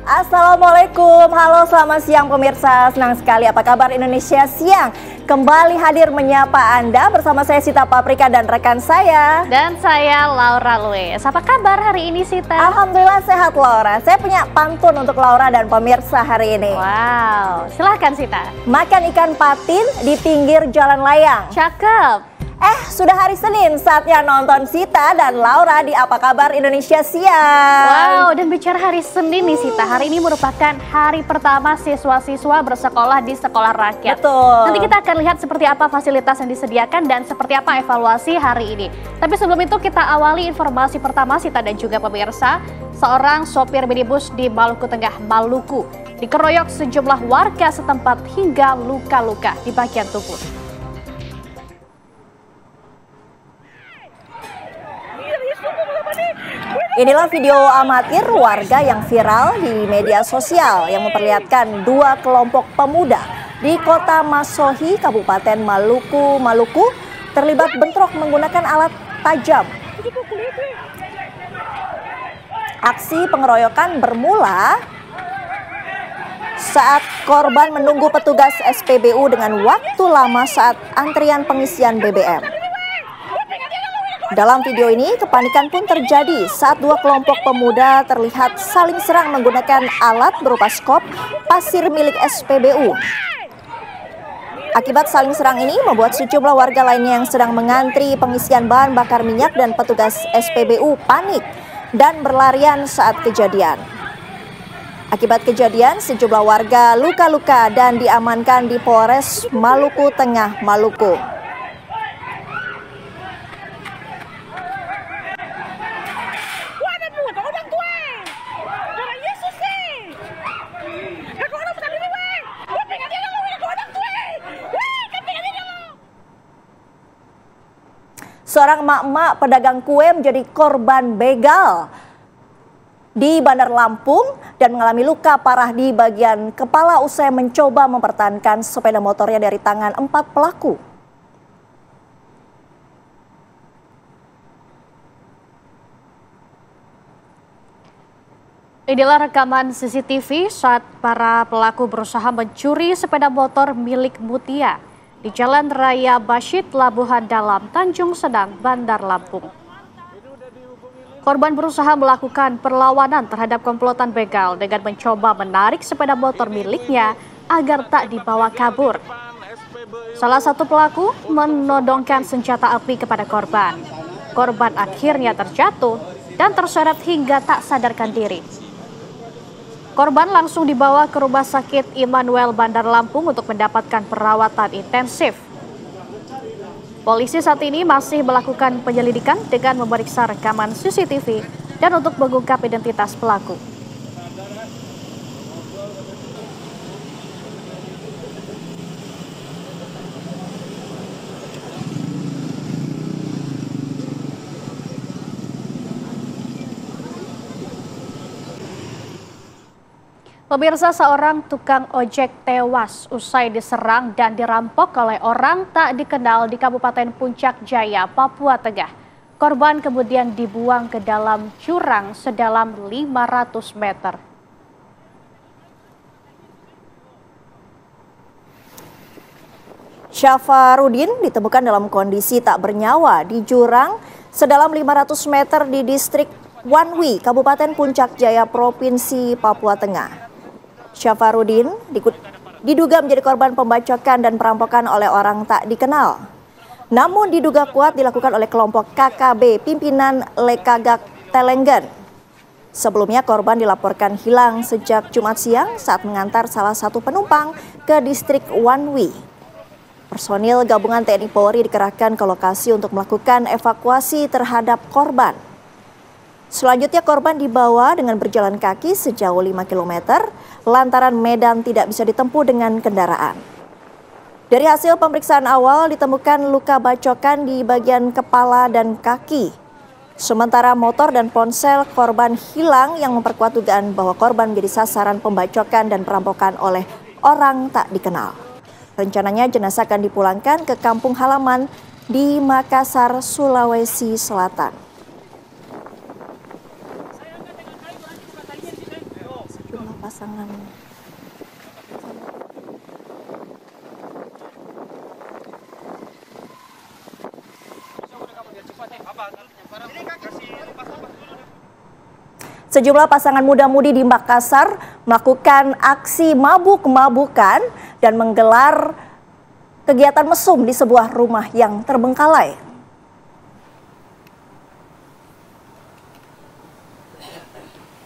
Assalamualaikum, halo selamat siang pemirsa, senang sekali apa kabar Indonesia Siang kembali hadir menyapa Anda bersama saya Sita Paprika dan rekan saya. Dan saya Laura Luis. Apa kabar hari ini Sita? Alhamdulillah sehat Laura, saya punya pantun untuk Laura dan pemirsa hari ini. Wow, silahkan Sita. Makan ikan patin di pinggir jalan layang. Cakep. Sudah hari Senin, saatnya nonton Sita dan Laura di Apa Kabar Indonesia Siang. Wow, dan bicara hari Senin nih Sita, hari ini merupakan hari pertama siswa-siswa bersekolah di sekolah rakyat. Betul. Nanti kita akan lihat seperti apa fasilitas yang disediakan dan seperti apa evaluasi hari ini. Tapi sebelum itu kita awali informasi pertama Sita dan juga pemirsa. Seorang sopir minibus di Maluku Tengah, Maluku, dikeroyok sejumlah warga setempat hingga luka-luka di bagian tubuh. Inilah video amatir warga yang viral di media sosial yang memperlihatkan dua kelompok pemuda di kota Masohi, Kabupaten Maluku terlibat bentrok menggunakan alat tajam. Aksi pengeroyokan bermula saat korban menunggu petugas SPBU dengan waktu lama saat antrian pengisian BBM. Dalam video ini, kepanikan pun terjadi saat dua kelompok pemuda terlihat saling serang menggunakan alat berupa skop pasir milik SPBU. Akibat saling serang ini membuat sejumlah warga lainnya yang sedang mengantri pengisian bahan bakar minyak dan petugas SPBU panik dan berlarian saat kejadian. Akibat kejadian, sejumlah warga luka-luka dan diamankan di Polres Maluku Tengah, Maluku. Seorang emak-emak pedagang kue menjadi korban begal di Bandar Lampung dan mengalami luka parah di bagian kepala usai mencoba mempertahankan sepeda motornya dari tangan 4 pelaku. Inilah rekaman CCTV saat para pelaku berusaha mencuri sepeda motor milik Mutia di Jalan Raya Basyid Labuhan Dalam, Tanjung Sedang, Bandar Lampung. Korban berusaha melakukan perlawanan terhadap komplotan begal dengan mencoba menarik sepeda motor miliknya agar tak dibawa kabur. Salah satu pelaku menodongkan senjata api kepada korban. Korban akhirnya terjatuh dan terseret hingga tak sadarkan diri. Korban langsung dibawa ke Rumah Sakit Immanuel Bandar Lampung untuk mendapatkan perawatan intensif. Polisi saat ini masih melakukan penyelidikan dengan memeriksa rekaman CCTV dan untuk mengungkap identitas pelaku. Pemirsa, seorang tukang ojek tewas usai diserang dan dirampok oleh orang tak dikenal di Kabupaten Puncak Jaya, Papua Tengah. Korban kemudian dibuang ke dalam jurang sedalam 500 meter. Syafarudin ditemukan dalam kondisi tak bernyawa di jurang sedalam 500 meter di distrik Wanwi, Kabupaten Puncak Jaya, Provinsi Papua Tengah. Syafarudin diduga menjadi korban pembacokan dan perampokan oleh orang tak dikenal. Namun diduga kuat dilakukan oleh kelompok KKB pimpinan Lekagak Telenggen. Sebelumnya korban dilaporkan hilang sejak Jumat siang saat mengantar salah satu penumpang ke distrik Wanwi. Personil gabungan TNI Polri dikerahkan ke lokasi untuk melakukan evakuasi terhadap korban. Selanjutnya korban dibawa dengan berjalan kaki sejauh 5 km lantaran medan tidak bisa ditempuh dengan kendaraan. Dari hasil pemeriksaan awal ditemukan luka bacokan di bagian kepala dan kaki. Sementara motor dan ponsel korban hilang yang memperkuat dugaan bahwa korban menjadi sasaran pembacokan dan perampokan oleh orang tak dikenal. Rencananya jenazah akan dipulangkan ke kampung halaman di Makassar, Sulawesi Selatan. pasangan. Sejumlah pasangan muda-mudi di Makassar melakukan aksi mabuk-mabukan dan menggelar kegiatan mesum di sebuah rumah yang terbengkalai.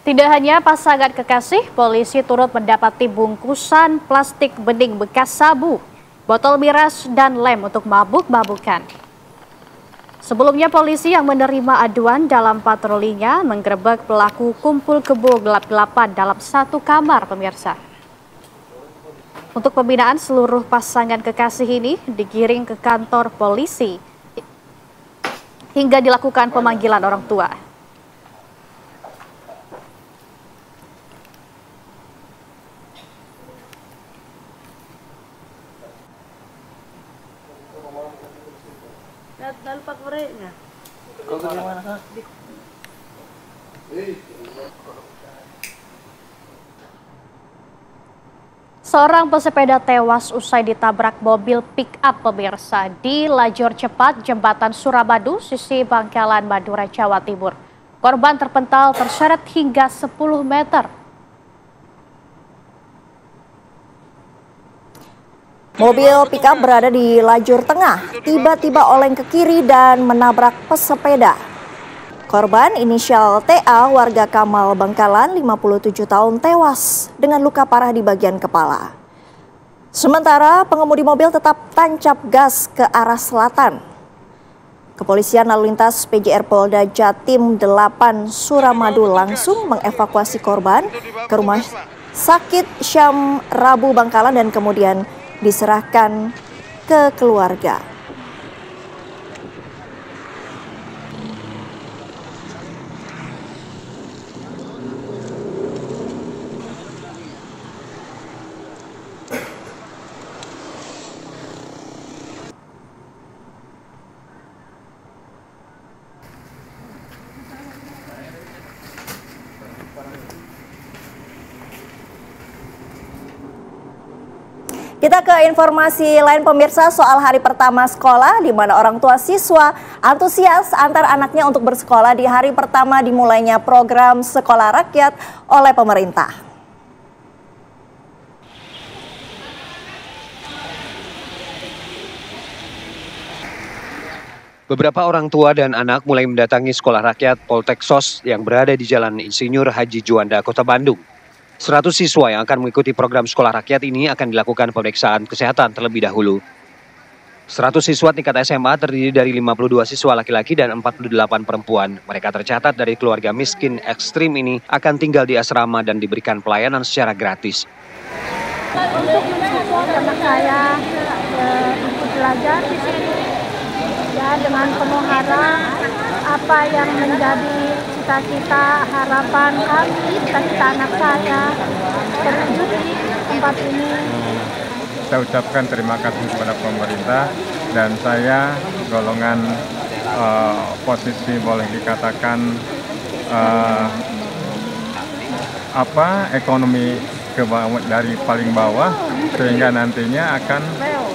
Tidak hanya pasangan kekasih, polisi turut mendapati bungkusan plastik bening bekas sabu, botol miras, dan lem untuk mabuk-mabukan. Sebelumnya polisi yang menerima aduan dalam patrolinya menggerebek pelaku kumpul kebo gelap-gelapan dalam satu kamar, pemirsa. Untuk pembinaan seluruh pasangan kekasih ini digiring ke kantor polisi hingga dilakukan pemanggilan orang tua. Lupa koreknya. Seorang pesepeda tewas usai ditabrak mobil pick-up, pemirsa, di lajur cepat Jembatan Suramadu, sisi Bangkalan, Madura, Jawa Timur. Korban terpental terseret hingga 10 meter. Mobil pick-up berada di lajur tengah, tiba-tiba oleng ke kiri dan menabrak pesepeda. Korban inisial TA warga Kamal Bangkalan 57 tahun tewas dengan luka parah di bagian kepala. Sementara pengemudi mobil tetap tancap gas ke arah selatan. Kepolisian lalu lintas PJR Polda Jatim 8 Suramadu langsung mengevakuasi korban ke rumah sakit Syam Rabu Bangkalan dan kemudian diserahkan ke keluarga. Kita ke informasi lain, pemirsa, soal hari pertama sekolah di mana orang tua siswa antusias antar anaknya untuk bersekolah di hari pertama dimulainya program Sekolah Rakyat oleh pemerintah. Beberapa orang tua dan anak mulai mendatangi Sekolah Rakyat Polteksos yang berada di Jalan Insinyur Haji Juanda, Kota Bandung. 100 siswa yang akan mengikuti program Sekolah Rakyat ini akan dilakukan pemeriksaan kesehatan terlebih dahulu. 100 siswa tingkat SMA terdiri dari 52 siswa laki-laki dan 48 perempuan. Mereka tercatat dari keluarga miskin ekstrim ini akan tinggal di asrama dan diberikan pelayanan secara gratis. Untuk mensupport anak saya untuk belajar di sini ya dengan penuh harap apa yang menjadi cita-cita harapan kami, cita-cita anak saya terwujud di tempat ini. Saya ucapkan terima kasih kepada pemerintah dan saya golongan posisi boleh dikatakan ekonomi dari paling bawah sehingga nantinya akan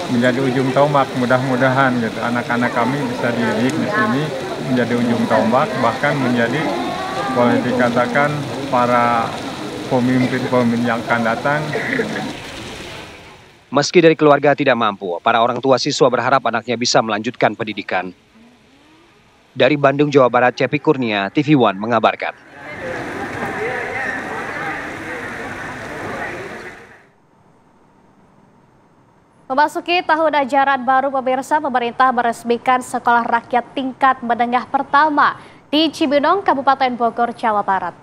menjadi ujung tombak, mudah-mudahan gitu anak-anak kami bisa dididik di sini menjadi ujung tombak, bahkan menjadi boleh dikatakan para pemimpin-pemimpin yang akan datang. Meski dari keluarga tidak mampu, para orang tua siswa berharap anaknya bisa melanjutkan pendidikan. Dari Bandung, Jawa Barat, Cepi Kurnia, TV One mengabarkan. Memasuki tahun ajaran baru, pemirsa, pemerintah meresmikan Sekolah Rakyat Tingkat Menengah Pertama di Cibinong, Kabupaten Bogor, Jawa Barat.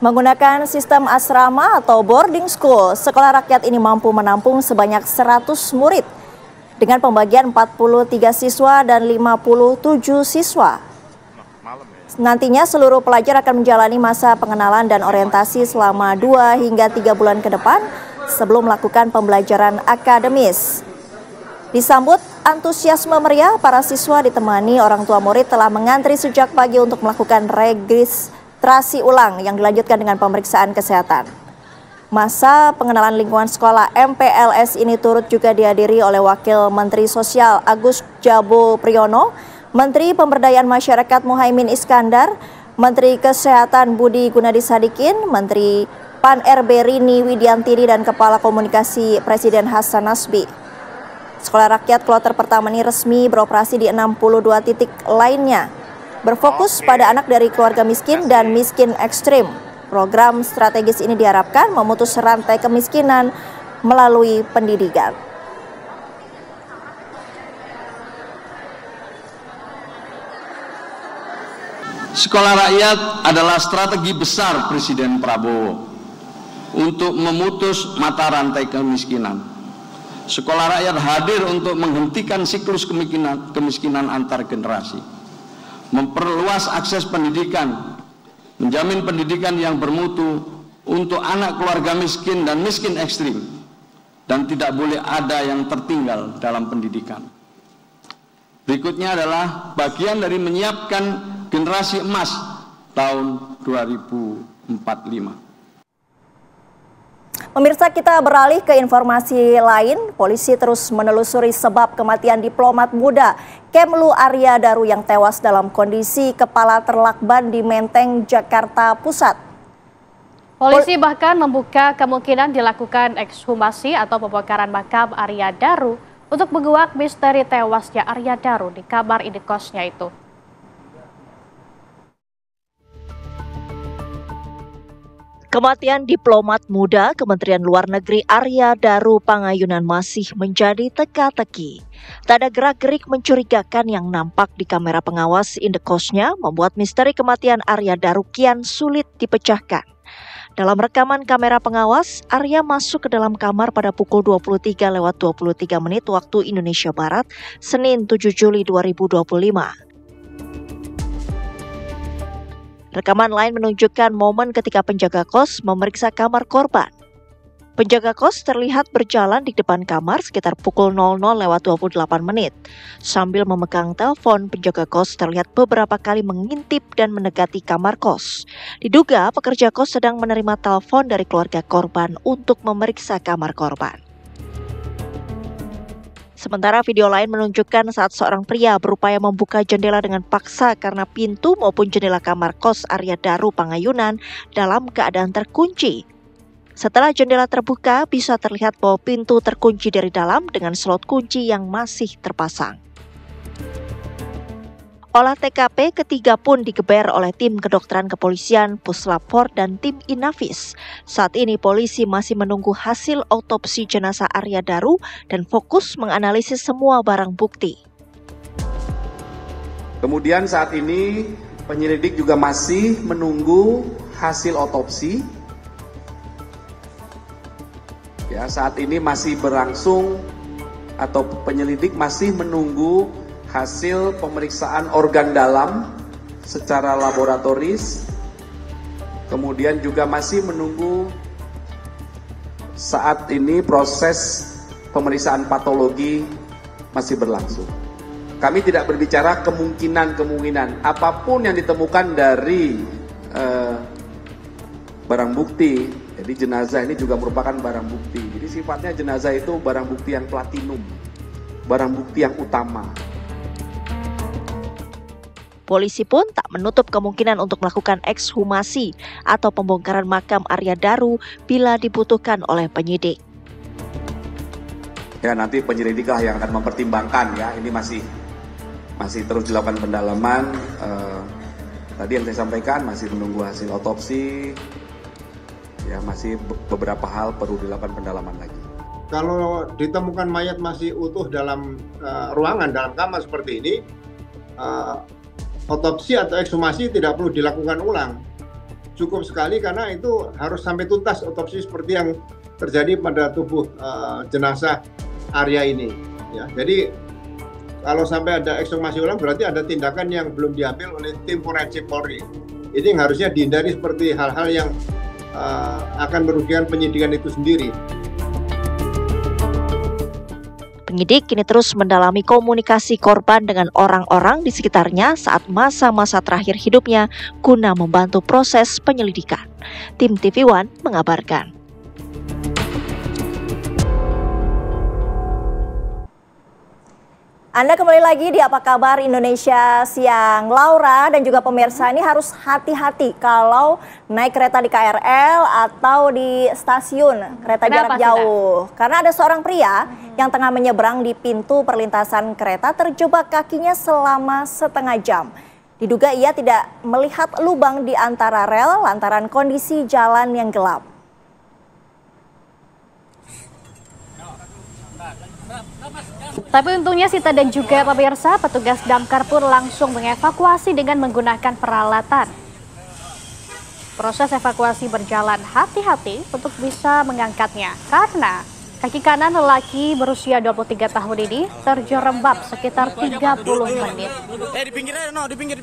Menggunakan sistem asrama atau boarding school, Sekolah Rakyat ini mampu menampung sebanyak 100 murid dengan pembagian 43 siswa dan 57 siswa. Nantinya seluruh pelajar akan menjalani masa pengenalan dan orientasi selama 2 hingga 3 bulan ke depan sebelum melakukan pembelajaran akademis. Disambut antusiasme meriah, para siswa ditemani orang tua murid telah mengantri sejak pagi untuk melakukan registrasi ulang yang dilanjutkan dengan pemeriksaan kesehatan. Masa pengenalan lingkungan sekolah MPLS ini turut juga dihadiri oleh Wakil Menteri Sosial Agus Jabo Priyono, Menteri Pemberdayaan Masyarakat Muhaimin Iskandar, Menteri Kesehatan Budi Gunadi Sadikin, Menteri Pan-RB Rini Widiantini, dan Kepala Komunikasi Presiden Hasan Nasbi. Sekolah Rakyat Kloter pertama ini resmi beroperasi di 62 titik lainnya, berfokus pada anak dari keluarga miskin dan miskin ekstrim. Program strategis ini diharapkan memutus rantai kemiskinan melalui pendidikan. Sekolah rakyat adalah strategi besar Presiden Prabowo untuk memutus mata rantai kemiskinan. Sekolah rakyat hadir untuk menghentikan siklus kemiskinan antar generasi, memperluas akses pendidikan, menjamin pendidikan yang bermutu untuk anak keluarga miskin dan miskin ekstrim, dan tidak boleh ada yang tertinggal dalam pendidikan. Berikutnya adalah bagian dari menyiapkan generasi emas tahun 2045. Pemirsa, kita beralih ke informasi lain. Polisi terus menelusuri sebab kematian diplomat muda Kemlu Arya Daru yang tewas dalam kondisi kepala terlakban di Menteng, Jakarta Pusat. Polisi bahkan membuka kemungkinan dilakukan ekshumasi atau pembongkaran makam Arya Daru untuk menguak misteri tewasnya Arya Daru di kamar indekosnya itu. Kematian diplomat muda Kementerian Luar Negeri Arya Daru Pangayunan masih menjadi teka-teki. Tak ada gerak-gerik mencurigakan yang nampak di kamera pengawas indekosnya membuat misteri kematian Arya Daru kian sulit dipecahkan. Dalam rekaman kamera pengawas, Arya masuk ke dalam kamar pada pukul 23:23 waktu Indonesia Barat, Senin 7 Juli 2025. Rekaman lain menunjukkan momen ketika penjaga kos memeriksa kamar korban. Penjaga kos terlihat berjalan di depan kamar sekitar pukul 00:28. Sambil memegang telepon, penjaga kos terlihat beberapa kali mengintip dan mendekati kamar kos. Diduga pekerja kos sedang menerima telepon dari keluarga korban untuk memeriksa kamar korban. Sementara video lain menunjukkan saat seorang pria berupaya membuka jendela dengan paksa karena pintu maupun jendela kamar kos Arya Daru Pangayunan dalam keadaan terkunci. Setelah jendela terbuka, bisa terlihat bahwa pintu terkunci dari dalam dengan slot kunci yang masih terpasang. Olah TKP ketiga pun digeber oleh tim kedokteran kepolisian, Puslap 4 dan tim Inafis. Saat ini polisi masih menunggu hasil autopsi jenazah Arya Daru dan fokus menganalisis semua barang bukti. Kemudian saat ini penyelidik juga masih menunggu hasil autopsi. Ya, saat ini masih berlangsung atau penyelidik masih menunggu hasil pemeriksaan organ dalam secara laboratoris, kemudian juga masih menunggu saat ini proses pemeriksaan patologi masih berlangsung. Kami tidak berbicara kemungkinan apapun yang ditemukan dari barang bukti. Jadi jenazah ini juga merupakan barang bukti. Jadi sifatnya jenazah itu barang bukti yang platinum, barang bukti yang utama. Polisi pun tak menutup kemungkinan untuk melakukan ekshumasi atau pembongkaran makam Arya Daru bila dibutuhkan oleh penyidik. Ya, nanti penyelidiklah yang akan mempertimbangkan ya. Ini masih terus dilakukan pendalaman. Tadi yang saya sampaikan masih menunggu hasil otopsi. Ya, masih beberapa hal perlu dilakukan pendalaman lagi. Kalau ditemukan mayat masih utuh dalam ruangan, dalam kamar seperti ini, otopsi atau ekshumasi tidak perlu dilakukan ulang. Cukup sekali karena itu harus sampai tuntas otopsi seperti yang terjadi pada tubuh jenazah Arya ini. Ya, jadi kalau sampai ada ekshumasi ulang berarti ada tindakan yang belum diambil oleh tim forensik Polri. Ini yang harusnya dihindari seperti hal-hal yang akan merugikan penyidikan itu sendiri. Penyidik kini terus mendalami komunikasi korban dengan orang-orang di sekitarnya saat masa-masa terakhir hidupnya guna membantu proses penyelidikan. Tim TV One mengabarkan. Anda kembali lagi di Apa Kabar Indonesia Siang. Laura dan juga pemirsa, ini harus hati-hati kalau naik kereta di KRL atau di stasiun kereta jarak jauh. Karena ada seorang pria yang tengah menyeberang di pintu perlintasan kereta terjebak kakinya selama setengah jam. Diduga ia tidak melihat lubang di antara rel lantaran kondisi jalan yang gelap. Tapi untungnya Sita dan juga pemirsa, petugas damkar pun langsung mengevakuasi dengan menggunakan peralatan. Proses evakuasi berjalan hati-hati untuk bisa mengangkatnya karena kaki kanan lelaki berusia 23 tahun ini terjerembab sekitar 30 menit. Di pinggir aja, no, di pinggir.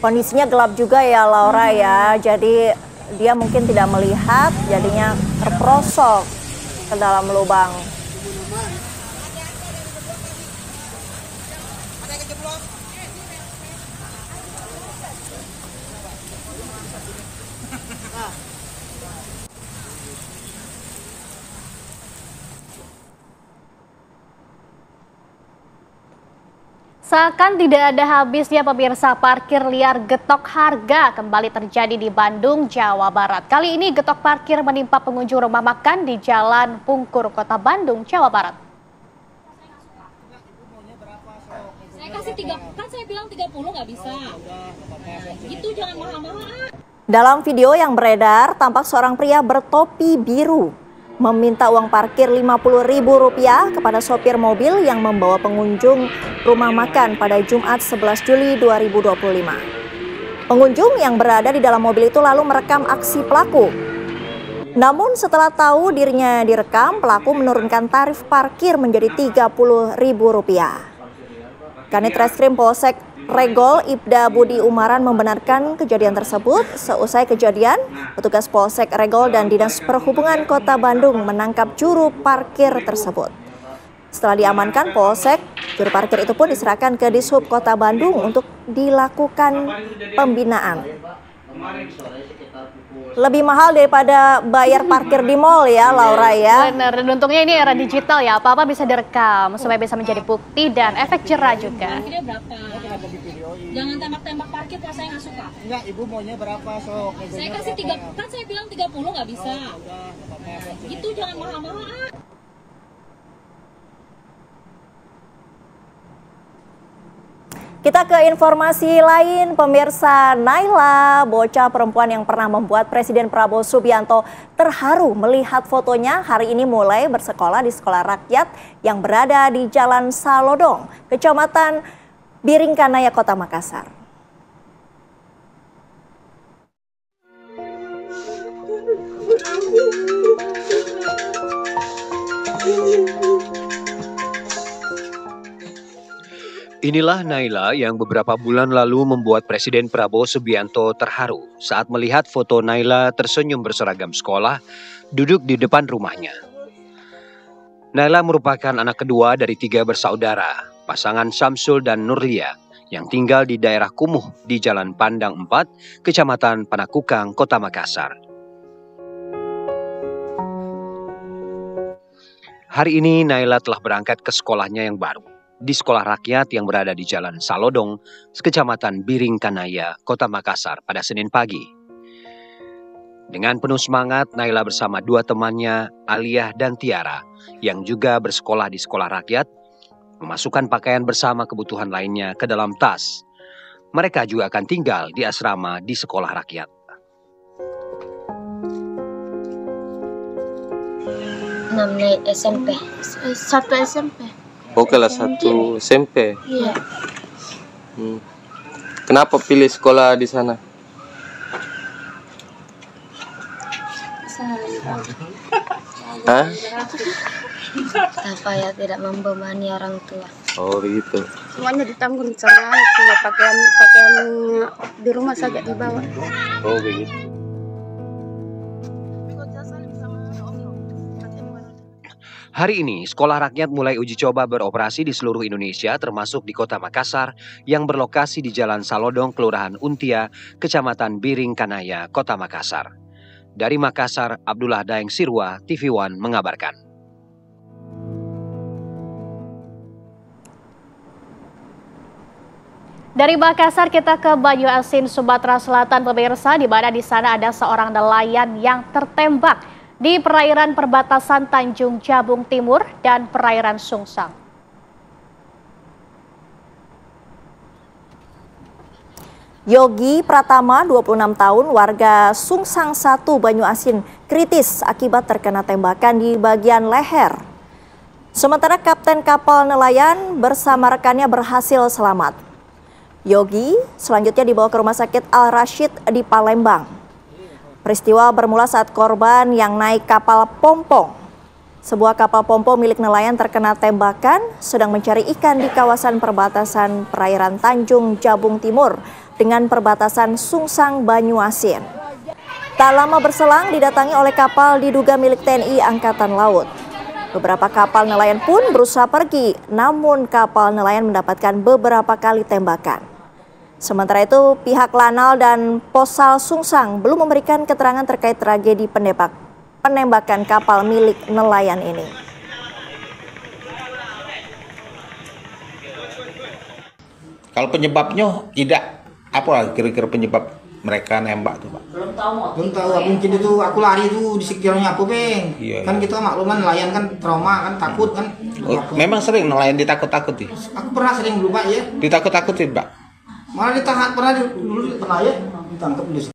Kondisinya gelap juga ya Laura ya, jadi dia mungkin tidak melihat, jadinya terperosok ke dalam lubang. Seakan tidak ada habisnya pemirsa, parkir liar getok harga kembali terjadi di Bandung, Jawa Barat. Kali ini getok parkir menimpa pengunjung rumah makan di Jalan Pungkur, Kota Bandung, Jawa Barat. Saya kasih 3, kan saya bilang 30 nggak bisa. Itu jangan mahal-mahal. Dalam video yang beredar, tampak seorang pria bertopi biru meminta uang parkir Rp50.000 kepada sopir mobil yang membawa pengunjung rumah makan pada Jumat 11 Juli 2025. Pengunjung yang berada di dalam mobil itu lalu merekam aksi pelaku. Namun setelah tahu dirinya direkam, pelaku menurunkan tarif parkir menjadi Rp30.000. Kanit Reskrim Polsek Regol Ibda Budi Umaran membenarkan kejadian tersebut. Seusai kejadian, petugas Polsek Regol dan Dinas Perhubungan Kota Bandung menangkap juru parkir tersebut. Setelah diamankan Polsek, juru parkir itu pun diserahkan ke Dishub Kota Bandung untuk dilakukan pembinaan. Lebih mahal daripada bayar parkir di mall ya Laura ya. Benar, dan untungnya ini era digital ya, apa-apa bisa direkam supaya bisa menjadi bukti dan efek jerah juga. Parkirnya berapa? Jangan tembak-tembak parkir kalau saya nggak suka. Enggak, ibu maunya berapa sok? Saya kasih 3, kan saya bilang 30 nggak bisa. Itu jangan mahal-mahal. Kita ke informasi lain, pemirsa. Naila, bocah perempuan yang pernah membuat Presiden Prabowo Subianto terharu melihat fotonya, hari ini mulai bersekolah di sekolah rakyat yang berada di Jalan Salodong, Kecamatan Biringkanaya, Kota Makassar. Inilah Naila yang beberapa bulan lalu membuat Presiden Prabowo Subianto terharu saat melihat foto Naila tersenyum berseragam sekolah duduk di depan rumahnya. Naila merupakan anak kedua dari 3 bersaudara, pasangan Samsul dan Nurlia yang tinggal di daerah Kumuh di Jalan Pandang 4, Kecamatan Panakukang, Kota Makassar. Hari ini Naila telah berangkat ke sekolahnya yang baru, di sekolah rakyat yang berada di Jalan Salodong, Kecamatan Biringkanaya, Kota Makassar pada Senin pagi. Dengan penuh semangat, Naila bersama 2 temannya, Aliyah dan Tiara, yang juga bersekolah di sekolah rakyat, memasukkan pakaian bersama kebutuhan lainnya ke dalam tas. Mereka juga akan tinggal di asrama di sekolah rakyat. Naik SMP. 1 SMP. Oh, kelas 1 SMP? Iya. Kenapa pilih sekolah di sana? Hah? Supaya tidak membebani orang tua. Oh, begitu. Semuanya ditanggung sama itu, pakaian di rumah saja dibawa. Oh, begitu. Hari ini, sekolah rakyat mulai uji coba beroperasi di seluruh Indonesia, termasuk di Kota Makassar yang berlokasi di Jalan Salodong, Kelurahan Untia, Kecamatan Biring Kanaya, Kota Makassar. Dari Makassar, Abdullah Daeng Sirwa, TV One mengabarkan. Dari Makassar kita ke Banyuasin, Sumatera Selatan, pemirsa, di mana di sana ada seorang nelayan yang tertembak di perairan perbatasan Tanjung Jabung Timur dan perairan Sungsang. Yogi Pratama, 26 tahun, warga Sungsang 1 Banyuasin, kritis akibat terkena tembakan di bagian leher. Sementara kapten kapal nelayan bersama rekannya berhasil selamat. Yogi selanjutnya dibawa ke Rumah Sakit Al Rashid di Palembang. Peristiwa bermula saat korban yang naik kapal pompong. Sebuah kapal pompong milik nelayan terkena tembakan sedang mencari ikan di kawasan perbatasan perairan Tanjung Jabung Timur dengan perbatasan Sungsang Banyuasin. Tak lama berselang didatangi oleh kapal diduga milik TNI Angkatan Laut. Beberapa kapal nelayan pun berusaha pergi, namun kapal nelayan mendapatkan beberapa kali tembakan. Sementara itu, pihak Lanal dan Posal Sungsang belum memberikan keterangan terkait tragedi penembakan kapal milik nelayan ini. Kalau penyebabnya tidak, apa kira-kira penyebab mereka nembak tuh, Pak? Belum tahu, mungkin itu aku lari itu di sekiranya apa, Bang. Iya, kan iya. kita makluman nelayan kan trauma kan takut kan. Memang sering nelayan ditakut-takuti. Aku pernah sering dulu, Pak, ya. Ditakut-takuti, Pak. Malah ditahan dulu pernah ya ditangkap di.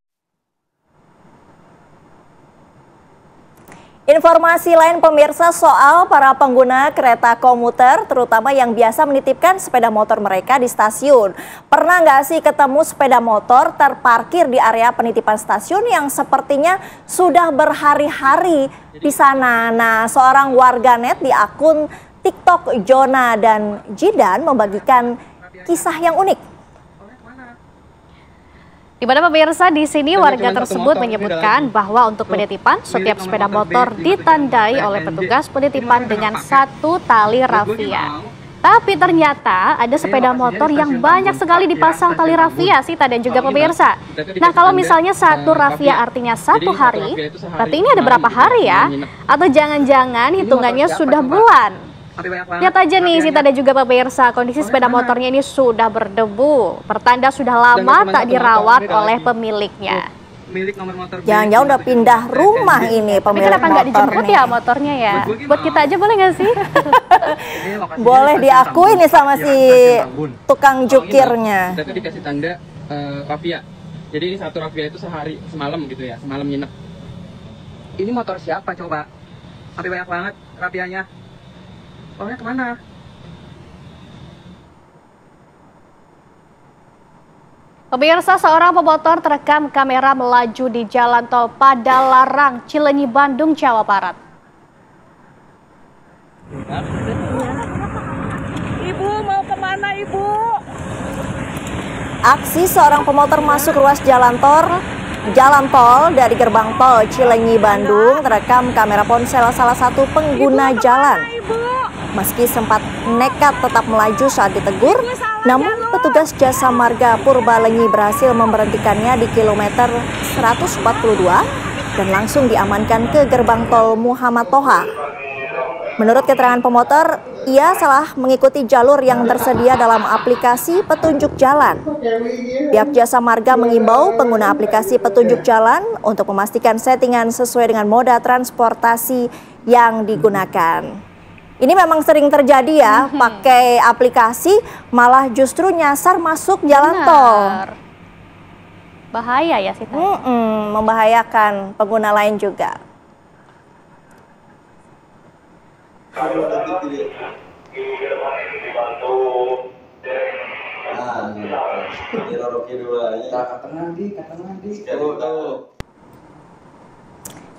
Informasi lain pemirsa soal para pengguna kereta komuter, terutama yang biasa menitipkan sepeda motor mereka di stasiun. Pernah nggak sih ketemu sepeda motor terparkir di area penitipan stasiun yang sepertinya sudah berhari-hari di sana? Nah, seorang warganet di akun TikTok Jona dan Jidan membagikan kisah yang unik. Di mana pemirsa di sini warga tersebut menyebutkan bahwa untuk penitipan setiap sepeda motor ditandai oleh petugas penitipan dengan satu tali rafia. Tapi ternyata ada sepeda motor yang banyak sekali dipasang tali rafia Sita dan juga pemirsa. Nah, kalau misalnya satu rafia artinya 1 hari, berarti ini ada berapa hari ya? Atau jangan-jangan hitungannya sudah bulan? Lihat aja nih Sita dan juga pemirsa, kondisi sepeda motornya ini sudah berdebu, pertanda sudah lama tak dirawat oleh pemiliknya. Jangan-jangan udah pindah rumah ini pemilik kenapa nggak dijemput nih. ya motornya ya? Buat kita aja boleh nggak sih? Boleh diakui nih sama si tukang jukirnya. Kita dikasih tanda rafia. Jadi ini satu rafia itu semalam gitu ya, semalam nginep. Ini motor siapa coba? Sampai banyak banget rafianya. Orangnya kemana? Pemirsa, seorang pemotor terekam kamera melaju di jalan tol Padalarang, Cileunyi, Bandung, Jawa Barat. Ibu mau kemana, Ibu? Aksi seorang pemotor masuk ruas jalan tol dari gerbang tol Cileunyi, Bandung terekam kamera ponsel salah satu pengguna jalan. Meski sempat nekat tetap melaju saat ditegur, namun petugas Jasa Marga Purbalenyi berhasil memberhentikannya di kilometer 142 dan langsung diamankan ke gerbang tol Muhammad Toha. Menurut keterangan pemotor, ia salah mengikuti jalur yang tersedia dalam aplikasi petunjuk jalan. Pihak Jasa Marga mengimbau pengguna aplikasi petunjuk jalan untuk memastikan settingan sesuai dengan moda transportasi yang digunakan. Ini memang sering terjadi ya, pakai aplikasi malah justru nyasar masuk jalan tol. Bahaya ya sih. Membahayakan pengguna lain juga.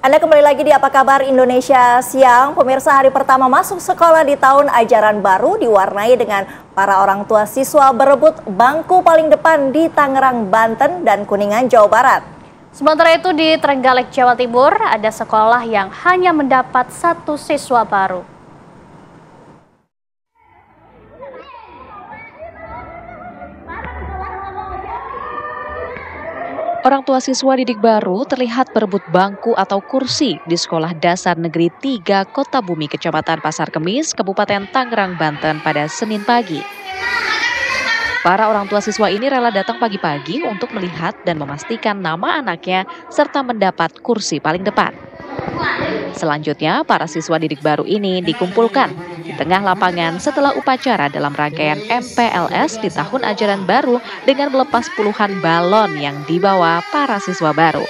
Anda kembali lagi di Apa Kabar Indonesia Siang. Pemirsa, hari pertama masuk sekolah di tahun ajaran baru diwarnai dengan para orang tua siswa berebut bangku paling depan di Tangerang, Banten, dan Kuningan, Jawa Barat. Sementara itu di Trenggalek, Jawa Timur, ada sekolah yang hanya mendapat 1 siswa baru. Orang tua siswa didik baru terlihat berebut bangku atau kursi di Sekolah Dasar Negeri 3 Kota Bumi, Kecamatan Pasar Kemis, Kabupaten Tangerang, Banten pada Senin pagi. Para orang tua siswa ini rela datang pagi-pagi untuk melihat dan memastikan nama anaknya serta mendapat kursi paling depan. Selanjutnya, para siswa didik baru ini dikumpulkan di tengah lapangan setelah upacara dalam rangkaian MPLS di tahun ajaran baru dengan melepas puluhan balon yang dibawa para siswa baru.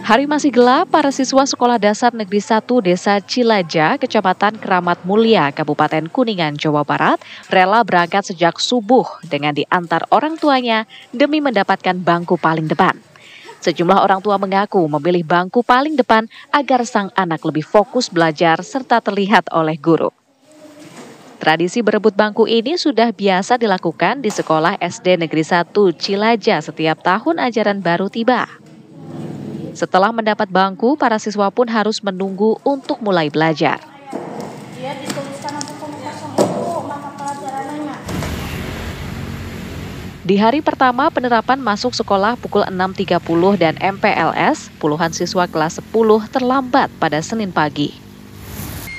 Hari masih gelap, para siswa Sekolah Dasar Negeri 1 Desa Cilaja, Kecamatan Keramat Mulia, Kabupaten Kuningan, Jawa Barat, rela berangkat sejak subuh dengan diantar orang tuanya demi mendapatkan bangku paling depan. Sejumlah orang tua mengaku memilih bangku paling depan agar sang anak lebih fokus belajar serta terlihat oleh guru. Tradisi berebut bangku ini sudah biasa dilakukan di Sekolah SD Negeri 1 Cilaja setiap tahun ajaran baru tiba. Setelah mendapat bangku, para siswa pun harus menunggu untuk mulai belajar. Di hari pertama penerapan masuk sekolah pukul 6.30 dan MPLS, puluhan siswa kelas 10 terlambat pada Senin pagi.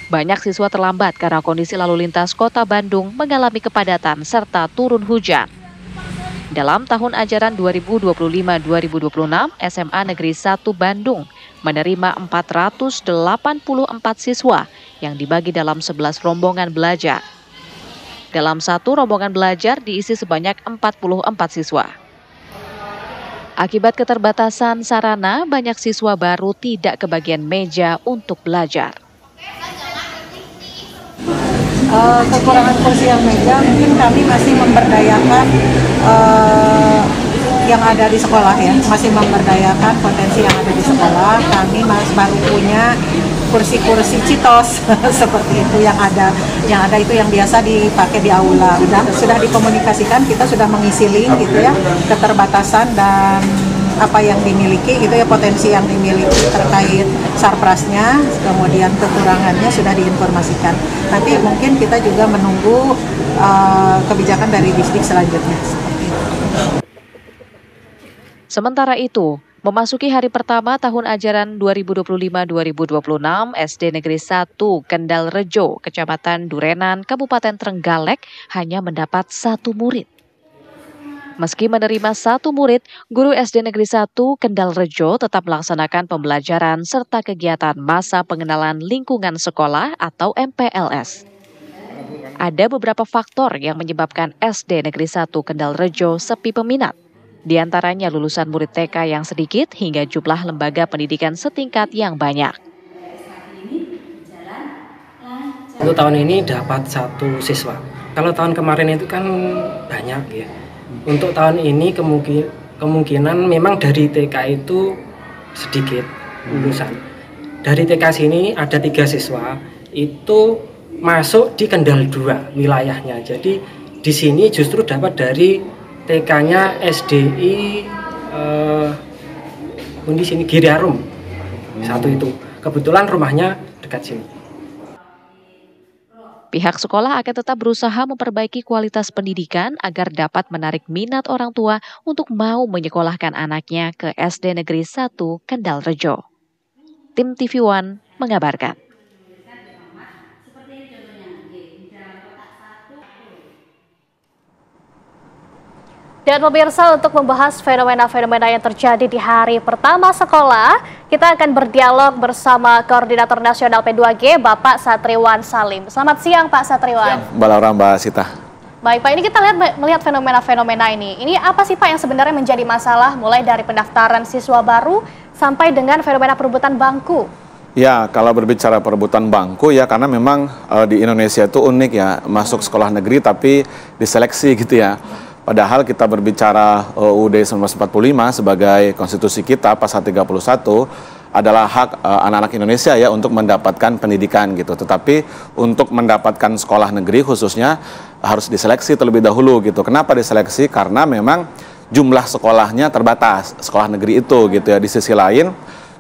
Banyak siswa terlambat karena kondisi lalu lintas Kota Bandung mengalami kepadatan serta turun hujan. Dalam tahun ajaran 2025-2026, SMA Negeri 1 Bandung menerima 484 siswa yang dibagi dalam 11 rombongan belajar. Dalam satu rombongan belajar diisi sebanyak 44 siswa. Akibat keterbatasan sarana, banyak siswa baru tidak kebagian meja untuk belajar. Kekurangan kursi yang meja, mungkin kami masih memberdayakan yang ada di sekolah ya, masih memberdayakan potensi yang ada di sekolah. Kami baru punya kursi-kursi citos seperti itu yang ada itu yang biasa dipakai di aula. Sudah dikomunikasikan, kita sudah mengisi link gitu ya, keterbatasan dan apa yang dimiliki gitu ya, potensi yang dimiliki terkait sarprasnya, kemudian kekurangannya sudah diinformasikan. Nanti mungkin kita juga menunggu kebijakan dari distrik selanjutnya. Sementara itu, memasuki hari pertama tahun ajaran 2025-2026, SD Negeri 1 Kendal Rejo, Kecamatan Durenan, Kabupaten Trenggalek hanya mendapat 1 murid. Meski menerima 1 murid, guru SD Negeri 1 Kendal Rejo tetap melaksanakan pembelajaran serta kegiatan masa pengenalan lingkungan sekolah atau MPLS. Ada beberapa faktor yang menyebabkan SD Negeri 1 Kendal Rejo sepi peminat. Di antaranya lulusan murid TK yang sedikit hingga jumlah lembaga pendidikan setingkat yang banyak. Untuk tahun ini dapat 1 siswa. Kalau tahun kemarin itu kan banyak ya. Untuk tahun ini kemungkinan memang dari TK itu sedikit lulusan. Dari TK sini ada 3 siswa itu masuk di Kendal 2 wilayahnya. Jadi di sini justru dapat dari TK-nya SDI di sini Giriarum 1 itu. Kebetulan rumahnya dekat sini. Pihak sekolah akan tetap berusaha memperbaiki kualitas pendidikan agar dapat menarik minat orang tua untuk mau menyekolahkan anaknya ke SD Negeri 1 Kendal Rejo. Tim TV One mengabarkan. Dan pemirsa, untuk membahas fenomena-fenomena yang terjadi di hari pertama sekolah, kita akan berdialog bersama Koordinator Nasional P2G, Bapak Satriwan Salim. Selamat siang, Pak Satriwan. Mbak Laura, Mbak Sita. Baik, Pak, ini kita melihat fenomena-fenomena ini. Ini apa sih, Pak, yang sebenarnya menjadi masalah mulai dari pendaftaran siswa baru sampai dengan fenomena perebutan bangku? Ya, kalau berbicara perebutan bangku ya, karena memang di Indonesia itu unik ya, masuk sekolah negeri tapi diseleksi gitu ya. Padahal kita berbicara UUD 1945 sebagai konstitusi kita pasal 31 adalah hak anak-anak Indonesia ya untuk mendapatkan pendidikan gitu. Tetapi untuk mendapatkan sekolah negeri khususnya harus diseleksi terlebih dahulu gitu. Kenapa diseleksi? Karena memang jumlah sekolahnya terbatas, sekolah negeri itu gitu ya. Di sisi lain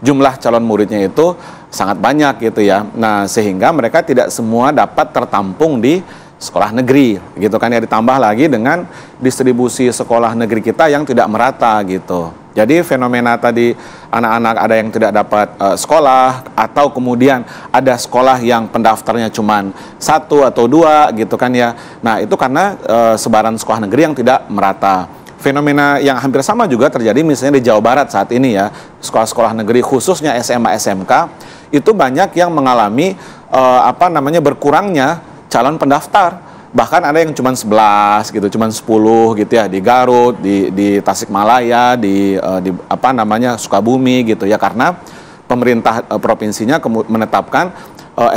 jumlah calon muridnya itu sangat banyak gitu ya. Nah, sehingga mereka tidak semua dapat tertampung di sekolah negeri gitu kan ya, ditambah lagi dengan distribusi sekolah negeri kita yang tidak merata gitu. Jadi fenomena tadi anak-anak ada yang tidak dapat sekolah, atau kemudian ada sekolah yang pendaftarnya cuma 1 atau 2 gitu kan ya. Nah, itu karena sebaran sekolah negeri yang tidak merata. Fenomena yang hampir sama juga terjadi misalnya di Jawa Barat saat ini ya. Sekolah-sekolah negeri khususnya SMA SMK itu banyak yang mengalami berkurangnya calon pendaftar. Bahkan ada yang cuma 11 gitu, cuma 10 gitu ya, di Garut, di Tasikmalaya, di Sukabumi gitu ya, karena pemerintah provinsinya menetapkan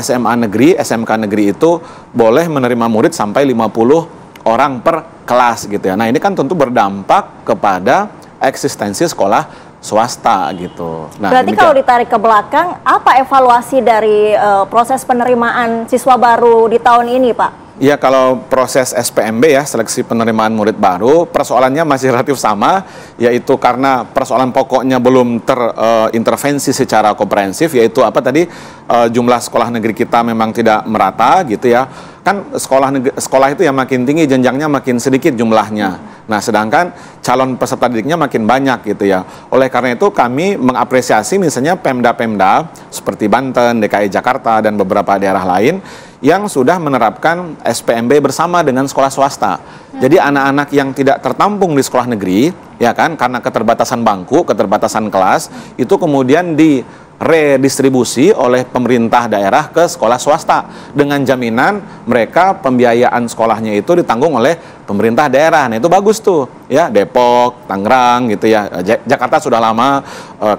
SMA negeri, SMK negeri itu boleh menerima murid sampai 50 orang per kelas gitu ya. Nah, ini kan tentu berdampak kepada eksistensi sekolah swasta gitu. Nah, berarti kalau ditarik ke belakang, apa evaluasi dari proses penerimaan siswa baru di tahun ini, Pak? Ya, kalau proses SPMB ya, seleksi penerimaan murid baru, persoalannya masih relatif sama, yaitu karena persoalan pokoknya belum terintervensi secara komprehensif, yaitu jumlah sekolah negeri kita memang tidak merata gitu ya. Kan sekolah itu yang makin tinggi jenjangnya makin sedikit jumlahnya. Nah, sedangkan calon peserta didiknya makin banyak gitu ya. Oleh karena itu kami mengapresiasi misalnya Pemda-Pemda seperti Banten, DKI Jakarta, dan beberapa daerah lain yang sudah menerapkan SPMB bersama dengan sekolah swasta. Jadi anak-anak yang tidak tertampung di sekolah negeri, ya kan, karena keterbatasan bangku, keterbatasan kelas, itu kemudian redistribusi oleh pemerintah daerah ke sekolah swasta dengan jaminan mereka pembiayaan sekolahnya itu ditanggung oleh pemerintah daerah. Nah, itu bagus tuh ya, Depok, Tangerang gitu ya, Jakarta sudah lama,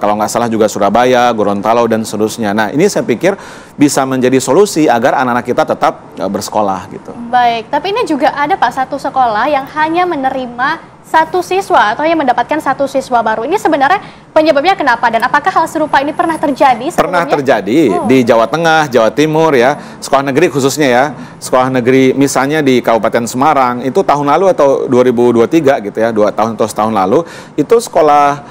kalau nggak salah juga Surabaya, Gorontalo dan seterusnya. Nah, ini saya pikir bisa menjadi solusi agar anak-anak kita tetap bersekolah gitu. Baik, tapi ini juga ada Pak satu sekolah yang hanya menerima 1 siswa atau yang mendapatkan 1 siswa baru. Ini sebenarnya penyebabnya kenapa, dan apakah hal serupa ini pernah terjadi sebelumnya? Pernah terjadi di Jawa Tengah, Jawa Timur ya, sekolah negeri khususnya ya. Sekolah negeri misalnya di Kabupaten Semarang itu tahun lalu atau 2023 gitu ya, 2 tahun atau setahun lalu, itu sekolah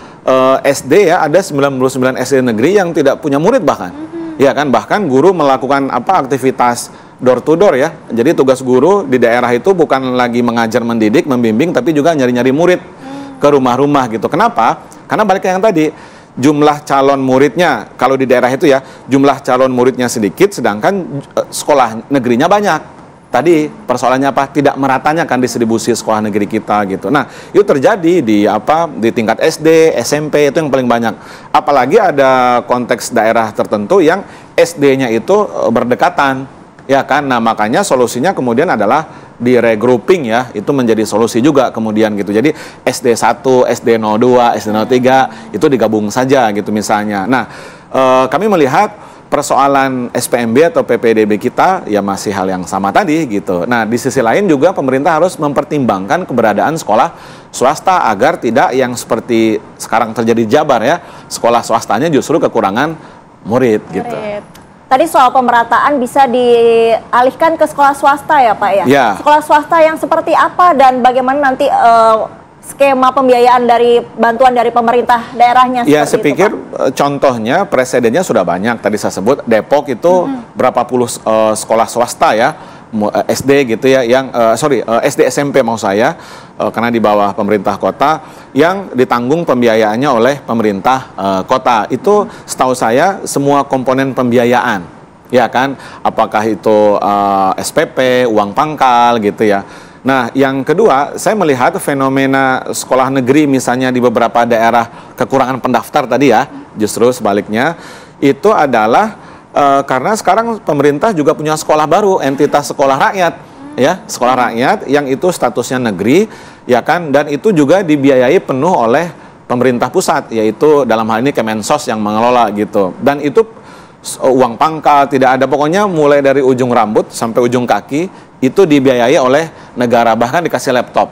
SD ya, ada 99 SD negeri yang tidak punya murid bahkan. Ya kan, bahkan guru melakukan aktivitas door to door ya. Jadi tugas guru di daerah itu bukan lagi mengajar, mendidik, membimbing, tapi juga nyari-nyari murid ke rumah-rumah gitu. Kenapa? Karena balik ke yang tadi, jumlah calon muridnya kalau di daerah itu ya, jumlah calon muridnya sedikit, sedangkan sekolah negerinya banyak. Tadi persoalannya apa? Tidak meratanya kan distribusi sekolah negeri kita gitu. Nah, itu terjadi di tingkat SD, SMP itu yang paling banyak. Apalagi ada konteks daerah tertentu yang SD-nya itu berdekatan. Ya kan, nah makanya solusinya kemudian adalah di regrouping ya, itu menjadi solusi juga kemudian gitu. Jadi SD 1, SD 02, SD 03 itu digabung saja gitu misalnya. Nah, kami melihat persoalan SPMB atau PPDB kita ya masih hal yang sama tadi gitu. Nah, di sisi lain juga pemerintah harus mempertimbangkan keberadaan sekolah swasta agar tidak yang seperti sekarang terjadi di Jabar ya, sekolah swastanya justru kekurangan murid gitu. Tadi soal pemerataan bisa dialihkan ke sekolah swasta ya Pak ya? Ya. Sekolah swasta yang seperti apa dan bagaimana nanti skema pembiayaan dari bantuan dari pemerintah daerahnya? Ya, saya pikir contohnya presidennya sudah banyak. Tadi saya sebut Depok itu berapa puluh sekolah swasta ya, SD gitu ya, yang SD SMP mau saya, karena di bawah pemerintah kota yang ditanggung pembiayaannya oleh pemerintah kota. Itu setahu saya semua komponen pembiayaan, ya kan, apakah itu SPP, uang pangkal gitu ya. Nah, yang kedua, saya melihat fenomena sekolah negeri misalnya di beberapa daerah kekurangan pendaftar tadi ya, justru sebaliknya itu adalah karena sekarang pemerintah juga punya sekolah baru, entitas sekolah rakyat ya, sekolah rakyat yang itu statusnya negeri ya kan, dan itu juga dibiayai penuh oleh pemerintah pusat, yaitu dalam hal ini Kemensos yang mengelola gitu. Dan itu uang pangkal tidak ada, pokoknya mulai dari ujung rambut sampai ujung kaki itu dibiayai oleh negara, bahkan dikasih laptop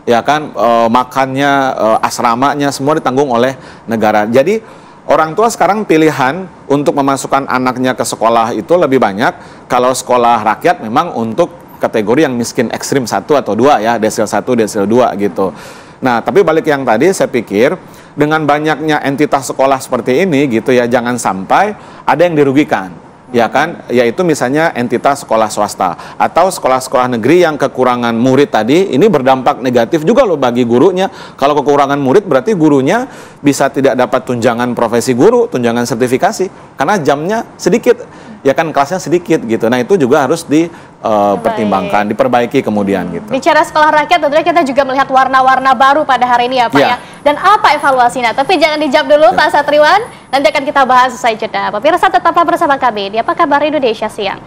ya kan, makannya, asramanya semua ditanggung oleh negara. Jadi orang tua sekarang pilihan untuk memasukkan anaknya ke sekolah itu lebih banyak kalau sekolah rakyat memang untuk kategori yang miskin ekstrim 1 atau 2 ya, desil 1, desil 2 gitu. Nah, tapi balik yang tadi, saya pikir dengan banyaknya entitas sekolah seperti ini gitu ya, jangan sampai ada yang dirugikan, ya kan? Yaitu misalnya entitas sekolah swasta atau sekolah-sekolah negeri yang kekurangan murid tadi, ini berdampak negatif juga loh bagi gurunya. Kalau kekurangan murid berarti gurunya bisa tidak dapat tunjangan profesi guru, tunjangan sertifikasi, karena jamnya sedikit, ya kan, kelasnya sedikit gitu. Nah, itu juga harus dipertimbangkan, diperbaiki kemudian gitu. Bicara sekolah rakyat, tentunya kita juga melihat warna-warna baru pada hari ini ya Pak ya. Dan apa evaluasinya? Tapi jangan dijawab dulu Pak Satriwan, nanti akan kita bahas usai jeda. Pemirsa tetaplah bersama kami di Apa Kabar Indonesia Siang.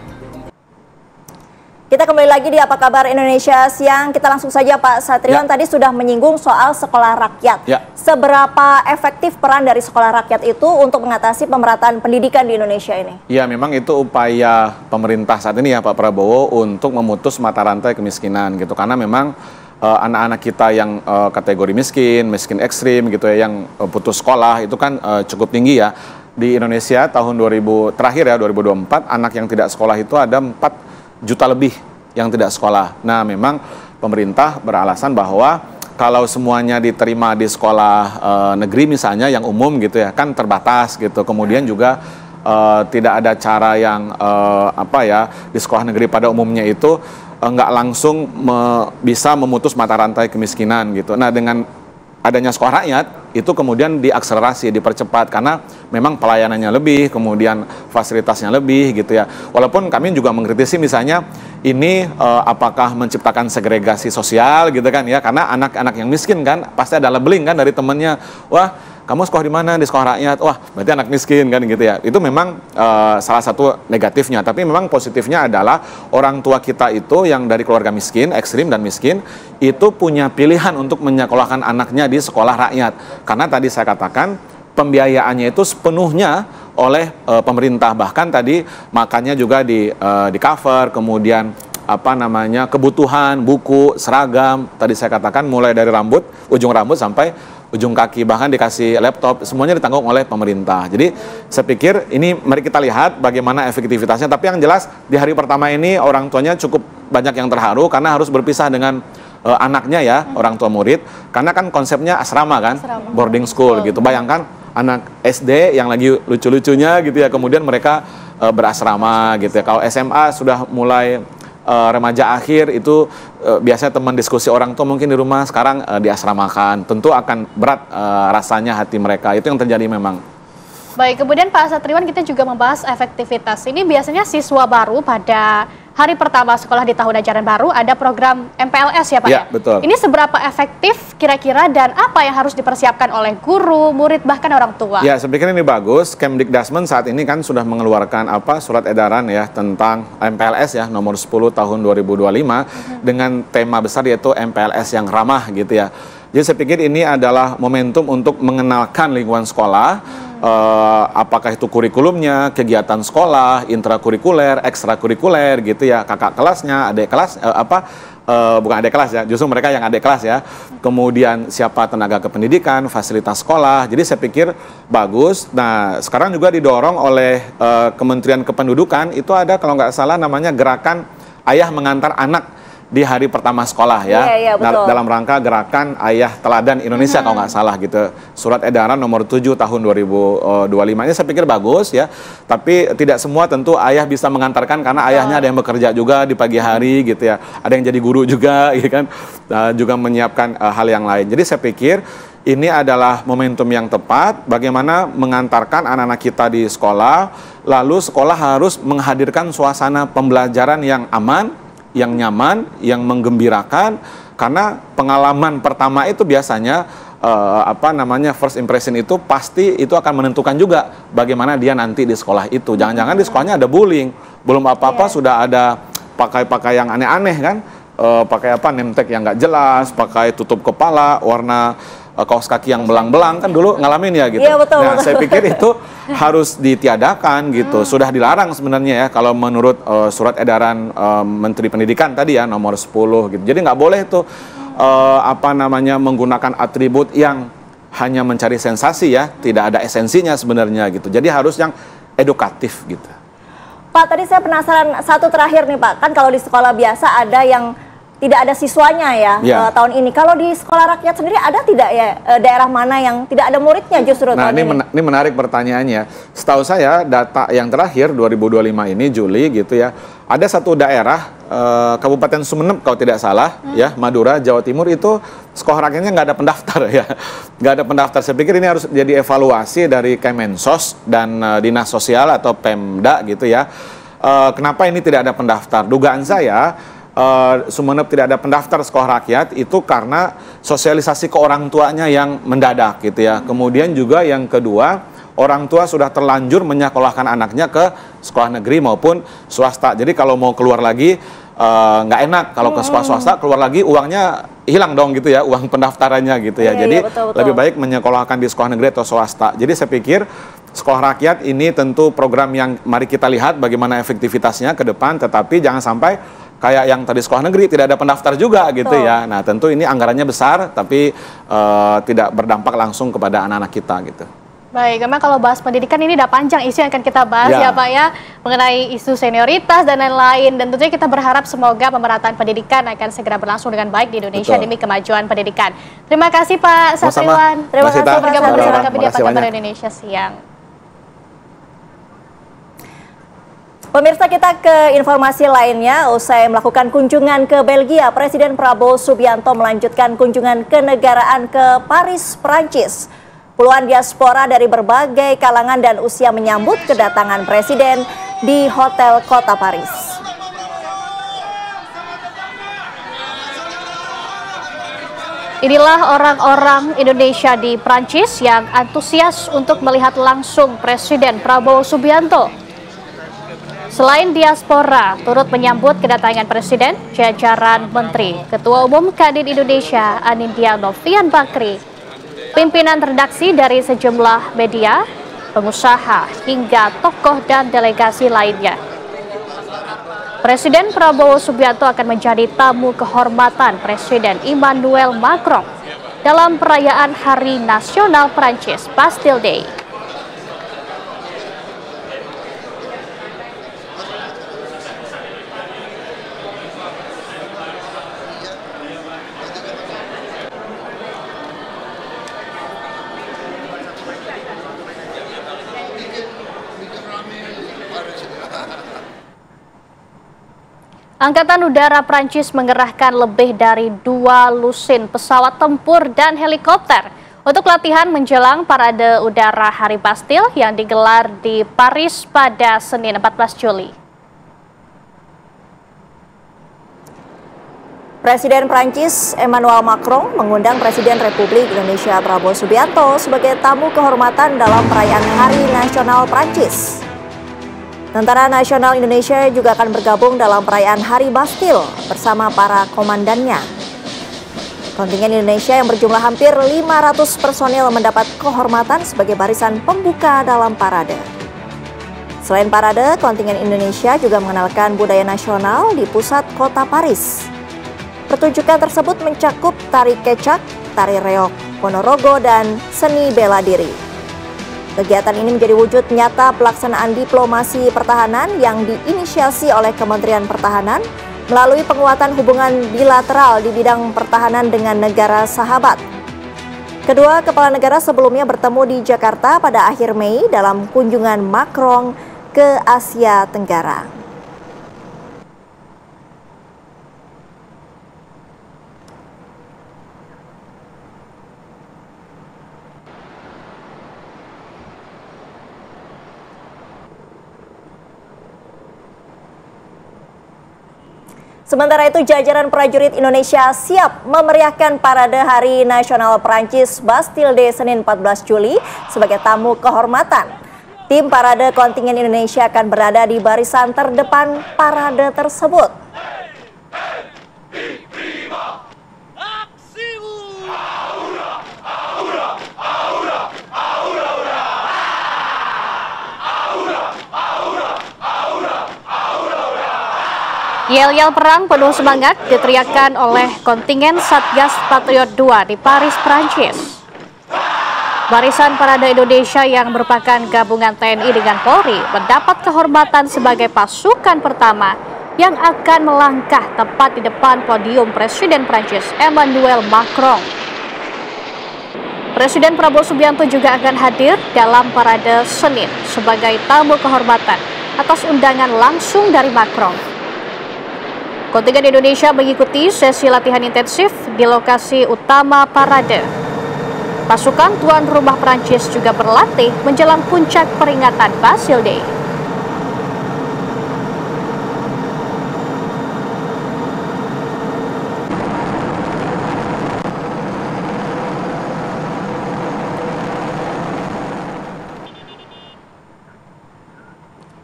Kita kembali lagi di Apa Kabar Indonesia Siang. Kita langsung saja Pak Satriwan tadi sudah menyinggung soal sekolah rakyat. Seberapa efektif peran dari sekolah rakyat itu untuk mengatasi pemerataan pendidikan di Indonesia ini? Ya, memang itu upaya pemerintah saat ini ya Pak Prabowo untuk memutus mata rantai kemiskinan gitu. Karena memang anak-anak kita yang kategori miskin, miskin ekstrim gitu ya, yang putus sekolah itu kan cukup tinggi ya. Di Indonesia tahun 2000 terakhir ya 2024 anak yang tidak sekolah itu ada 4 juta lebih yang tidak sekolah. Nah, memang pemerintah beralasan bahwa kalau semuanya diterima di sekolah negeri misalnya yang umum gitu ya, kan terbatas gitu. Kemudian juga tidak ada cara yang di sekolah negeri pada umumnya itu nggak langsung bisa memutus mata rantai kemiskinan gitu. Nah, dengan adanya sekolah rakyat itu kemudian diakselerasi, dipercepat karena memang pelayanannya lebih, kemudian fasilitasnya lebih gitu ya. Walaupun kami juga mengkritisi misalnya ini apakah menciptakan segregasi sosial gitu kan ya, karena anak-anak yang miskin kan pasti ada labeling kan dari temennya, wah kamu sekolah di mana? Di sekolah rakyat. Wah, berarti anak miskin kan gitu ya. Itu memang salah satu negatifnya. Tapi memang positifnya adalah orang tua kita itu yang dari keluarga miskin, ekstrim dan miskin, itu punya pilihan untuk menyekolahkan anaknya di sekolah rakyat. Karena tadi saya katakan pembiayaannya itu sepenuhnya oleh pemerintah. Bahkan tadi makannya juga di cover, kemudian kebutuhan, buku, seragam. Tadi saya katakan mulai dari ujung rambut sampai ujung kaki, bahkan dikasih laptop, semuanya ditanggung oleh pemerintah. Jadi saya pikir ini mari kita lihat bagaimana efektivitasnya. Tapi yang jelas di hari pertama ini orang tuanya cukup banyak yang terharu karena harus berpisah dengan anaknya ya, orang tua murid. Karena kan konsepnya asrama kan, boarding school gitu. Bayangkan anak SD yang lagi lucu-lucunya gitu ya, kemudian mereka berasrama gitu ya. Kalau SMA sudah mulai remaja akhir itu biasanya teman diskusi orang tua mungkin di rumah, sekarang diasramakan. Tentu akan berat rasanya hati mereka. Itu yang terjadi memang. Baik, kemudian Pak Satriwan kita juga membahas efektivitas. Ini biasanya siswa baru pada hari pertama sekolah di tahun ajaran baru ada program MPLS ya Pak? Ya, betul. Ini seberapa efektif kira-kira dan apa yang harus dipersiapkan oleh guru, murid, bahkan orang tua? Ya, saya pikir ini bagus. Kemdikbud saat ini kan sudah mengeluarkan surat edaran ya tentang MPLS ya nomor 10 tahun 2025 dengan tema besar yaitu MPLS yang ramah gitu ya. Jadi saya pikir ini adalah momentum untuk mengenalkan lingkungan sekolah, apakah itu kurikulumnya, kegiatan sekolah, intrakurikuler, ekstrakurikuler gitu ya, kakak kelasnya, adik kelas, bukan adik kelas ya, justru mereka yang adik kelas ya. Kemudian siapa tenaga kependidikan, fasilitas sekolah. Jadi saya pikir bagus. Nah, sekarang juga didorong oleh Kementerian Kependudukan, itu ada kalau nggak salah namanya gerakan Ayah Mengantar Anak di hari pertama sekolah ya, dalam rangka gerakan Ayah Teladan Indonesia kalau nggak salah gitu. Surat edaran nomor 7 tahun 2025 ini saya pikir bagus ya, tapi tidak semua tentu ayah bisa mengantarkan karena ayahnya ada yang bekerja juga di pagi hari gitu ya, ada yang jadi guru juga gitu kan, juga menyiapkan hal yang lain. Jadi saya pikir ini adalah momentum yang tepat bagaimana mengantarkan anak-anak kita di sekolah, lalu sekolah harus menghadirkan suasana pembelajaran yang aman, yang nyaman, yang menggembirakan, karena pengalaman pertama itu biasanya first impression itu pasti itu akan menentukan juga bagaimana dia nanti di sekolah itu. Jangan-jangan di sekolahnya ada bullying, belum apa-apa sudah ada pakai yang aneh-aneh kan, pakai name tag yang nggak jelas, pakai tutup kepala, warna kaos kaki yang belang-belang, kan dulu ngalamin ya gitu. Iya, betul, nah, saya pikir itu harus ditiadakan gitu. Sudah dilarang sebenarnya ya kalau menurut surat edaran Menteri Pendidikan tadi ya nomor 10 gitu. Jadi nggak boleh tuh menggunakan atribut yang hanya mencari sensasi ya, tidak ada esensinya sebenarnya gitu. Jadi harus yang edukatif gitu. Pak, tadi saya penasaran satu terakhir nih Pak, kan kalau di sekolah biasa ada yang tidak ada siswanya ya, tahun ini. Kalau di sekolah rakyat sendiri ada tidak ya daerah mana yang tidak ada muridnya justru tahun ini? Ini menarik pertanyaannya. Setahu saya data yang terakhir 2025 ini Juli gitu ya, ada satu daerah Kabupaten Sumeneb kalau tidak salah ya, Madura, Jawa Timur itu sekolah rakyatnya nggak ada pendaftar ya, nggak ada pendaftar. Saya pikir ini harus jadi evaluasi dari Kemensos dan Dinas Sosial atau Pemda gitu ya. Kenapa ini tidak ada pendaftar? Dugaan saya Sumeneb tidak ada pendaftar sekolah rakyat itu karena sosialisasi ke orang tuanya yang mendadak gitu ya. Kemudian juga yang kedua, orang tua sudah terlanjur menyekolahkan anaknya ke sekolah negeri maupun swasta. Jadi kalau mau keluar lagi nggak enak kalau ke sekolah swasta, keluar lagi uangnya hilang dong gitu ya, uang pendaftarannya gitu ya. Jadi betul. Lebih baik menyekolahkan di sekolah negeri atau swasta. Jadi saya pikir sekolah rakyat ini tentu program yang mari kita lihat bagaimana efektivitasnya ke depan, tetapi jangan sampai kayak yang tadi sekolah negeri tidak ada pendaftar juga gitu ya. Nah tentu ini anggarannya besar tapi tidak berdampak langsung kepada anak-anak kita gitu. Baik, memang kalau bahas pendidikan ini udah panjang isu yang akan kita bahas ya Pak ya, mengenai isu senioritas dan lain-lain, dan tentunya kita berharap semoga pemerataan pendidikan akan segera berlangsung dengan baik di Indonesia demi kemajuan pendidikan. Terima kasih Pak Satriwan, terima kasih bergabung bersama kami di Apa Kabar Indonesia Siang. Pemirsa, kita ke informasi lainnya. Usai melakukan kunjungan ke Belgia, Presiden Prabowo Subianto melanjutkan kunjungan kenegaraan ke Paris, Prancis. Puluhan diaspora dari berbagai kalangan dan usia menyambut kedatangan Presiden di Hotel Kota Paris. Inilah orang-orang Indonesia di Prancis yang antusias untuk melihat langsung Presiden Prabowo Subianto. Selain diaspora, turut menyambut kedatangan Presiden, jajaran Menteri, Ketua Umum Kadin Indonesia Anindya Novian Bakri, pimpinan redaksi dari sejumlah media, pengusaha, hingga tokoh dan delegasi lainnya. Presiden Prabowo Subianto akan menjadi tamu kehormatan Presiden Emmanuel Macron dalam perayaan Hari Nasional Prancis, Bastille Day. Angkatan Udara Prancis mengerahkan lebih dari 2 lusin pesawat tempur dan helikopter untuk latihan menjelang Parade Udara Hari Bastille yang digelar di Paris pada Senin 14 Juli. Presiden Prancis Emmanuel Macron mengundang Presiden Republik Indonesia Prabowo Subianto sebagai tamu kehormatan dalam perayaan Hari Nasional Prancis. Tentara Nasional Indonesia juga akan bergabung dalam perayaan Hari Bastille bersama para komandannya. Kontingen Indonesia yang berjumlah hampir 500 personil mendapat kehormatan sebagai barisan pembuka dalam parade. Selain parade, kontingen Indonesia juga mengenalkan budaya nasional di pusat kota Paris. Pertunjukan tersebut mencakup tari kecak, tari reog, ponorogo, dan seni bela diri. Kegiatan ini menjadi wujud nyata pelaksanaan diplomasi pertahanan yang diinisiasi oleh Kementerian Pertahanan melalui penguatan hubungan bilateral di bidang pertahanan dengan negara sahabat. Kedua kepala negara sebelumnya bertemu di Jakarta pada akhir Mei dalam kunjungan Macron ke Asia Tenggara. Sementara itu, jajaran prajurit Indonesia siap memeriahkan Parade Hari Nasional Prancis Bastille Day Senin 14 Juli sebagai tamu kehormatan. Tim parade kontingen Indonesia akan berada di barisan terdepan parade tersebut. Yel-yel perang penuh semangat diteriakkan oleh kontingen Satgas Patriot 2 di Paris, Prancis. Barisan Parade Indonesia yang merupakan gabungan TNI dengan Polri mendapat kehormatan sebagai pasukan pertama yang akan melangkah tepat di depan podium Presiden Prancis Emmanuel Macron. Presiden Prabowo Subianto juga akan hadir dalam parade Senin sebagai tamu kehormatan atas undangan langsung dari Macron. Kontingen Indonesia mengikuti sesi latihan intensif di lokasi utama parade. Pasukan tuan rumah Prancis juga berlatih menjelang puncak peringatan Bastille Day.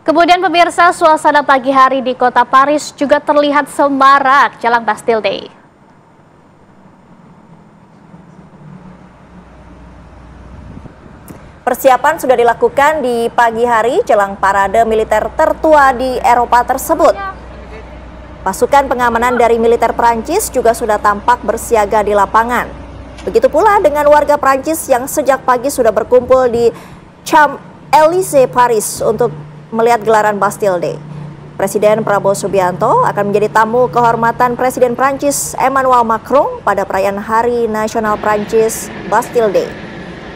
Kemudian pemirsa, suasana pagi hari di kota Paris juga terlihat semarak jelang Bastille Day. Persiapan sudah dilakukan di pagi hari jelang parade militer tertua di Eropa tersebut. Pasukan pengamanan dari militer Prancis juga sudah tampak bersiaga di lapangan. Begitu pula dengan warga Prancis yang sejak pagi sudah berkumpul di Champs-Élysées, Paris untuk melihat gelaran Bastille Day. Presiden Prabowo Subianto akan menjadi tamu kehormatan Presiden Prancis Emmanuel Macron pada perayaan Hari Nasional Prancis Bastille Day.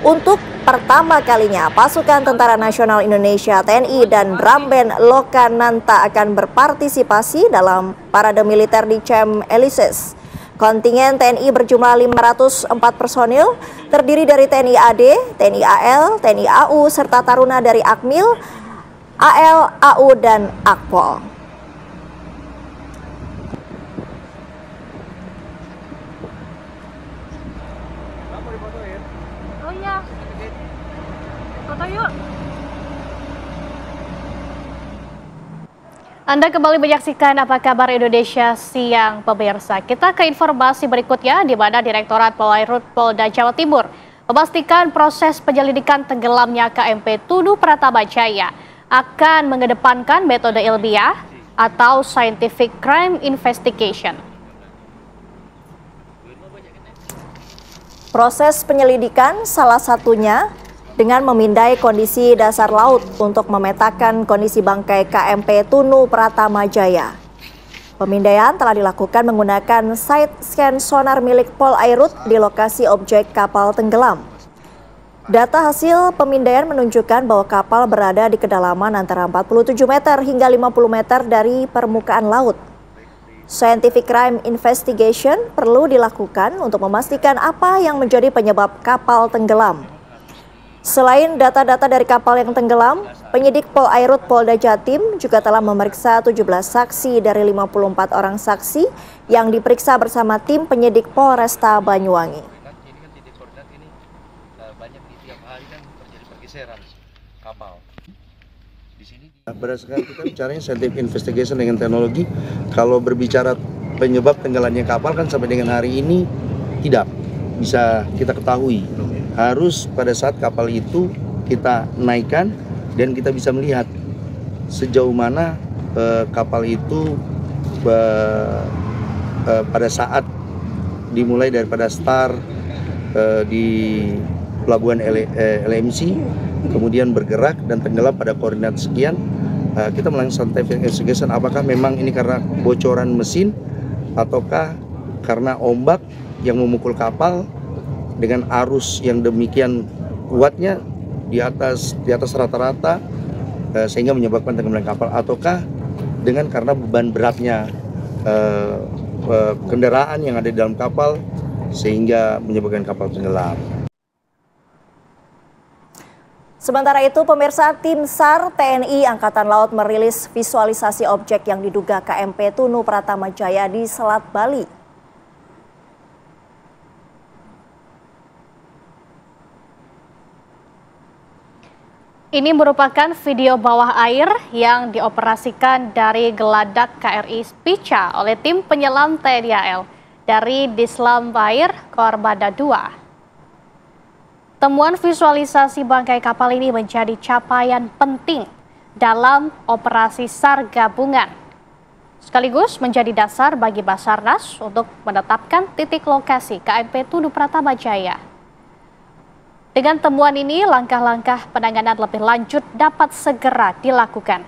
Untuk pertama kalinya, pasukan Tentara Nasional Indonesia TNI dan drum band Lokananta akan berpartisipasi dalam parade militer di Champs-Élysées. Kontingen TNI berjumlah 504 personil, terdiri dari TNI AD, TNI AL, TNI AU, serta taruna dari Akmil, AL, AU, dan Akpol. Oh iya, foto yuk. Anda kembali menyaksikan Apa Kabar Indonesia Siang, pemirsa. Kita ke informasi berikutnya, di mana Direktorat Polairut Polda Jawa Timur memastikan proses penyelidikan tenggelamnya KMP Tunu Pratama Jaya akan mengedepankan metode ilmiah atau Scientific Crime Investigation. Proses penyelidikan salah satunya dengan memindai kondisi dasar laut untuk memetakan kondisi bangkai KMP Tunu Pratama Jaya. Pemindaian telah dilakukan menggunakan side scan sonar milik Polairut di lokasi objek kapal tenggelam. Data hasil pemindaian menunjukkan bahwa kapal berada di kedalaman antara 47 meter hingga 50 meter dari permukaan laut. Scientific Crime Investigation perlu dilakukan untuk memastikan apa yang menjadi penyebab kapal tenggelam. Selain data-data dari kapal yang tenggelam, penyidik Polairut Polda Jatim juga telah memeriksa 17 saksi dari 54 orang saksi yang diperiksa bersama tim penyidik Polresta Banyuwangi. Berdasarkan kita bicaranya scientific investigation dengan teknologi, kalau berbicara penyebab tenggelamnya kapal kan sampai dengan hari ini tidak bisa kita ketahui. Harus pada saat kapal itu kita naikkan dan kita bisa melihat sejauh mana kapal itu pada saat dimulai daripada start di pelabuhan LMC, kemudian bergerak dan tenggelam pada koordinat sekian. Kita melakukan scientific investigation apakah memang ini karena bocoran mesin ataukah karena ombak yang memukul kapal dengan arus yang demikian kuatnya di atas rata-rata sehingga menyebabkan tenggelam kapal, ataukah dengan karena beban beratnya kendaraan yang ada di dalam kapal sehingga menyebabkan kapal tenggelam. Sementara itu, pemirsa, tim SAR TNI Angkatan Laut merilis visualisasi objek yang diduga KMP Tunu Pratama Jaya di Selat Bali. Ini merupakan video bawah air yang dioperasikan dari geladak KRI Spica oleh tim penyelam TNI AL dari Dislam Air Kormada 2. Temuan visualisasi bangkai kapal ini menjadi capaian penting dalam operasi SAR gabungan, sekaligus menjadi dasar bagi Basarnas untuk menetapkan titik lokasi KMP Tunu Pratama Jaya. Dengan temuan ini, langkah-langkah penanganan lebih lanjut dapat segera dilakukan.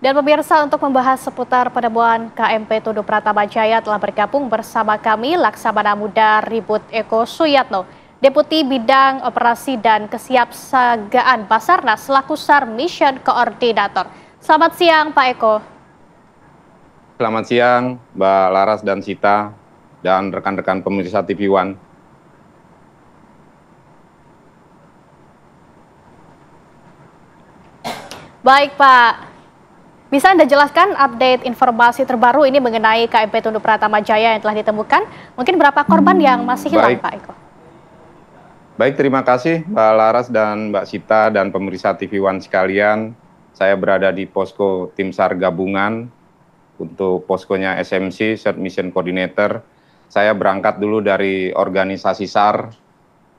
Dan pemirsa, untuk membahas seputar penemuan KMP Tunu Pratama Jaya telah bergabung bersama kami Laksamana Muda Ribut Eko Suyatno, Deputi Bidang Operasi dan Kesiapsiagaan Basarnas selaku SAR Mission Coordinator. Selamat siang Pak Eko. Selamat siang Mbak Laras dan Sita dan rekan-rekan pemirsa TV One. Baik Pak. Bisa Anda jelaskan update informasi terbaru ini mengenai KMP Tunu Pratama Jaya yang telah ditemukan? Mungkin berapa korban yang masih hilang, Pak Eko? Baik, terima kasih Mbak Laras dan Mbak Sita dan pemirsa TV One sekalian. Saya berada di posko Tim SAR Gabungan untuk poskonya SMC, Search Mission Coordinator. Saya berangkat dulu dari organisasi SAR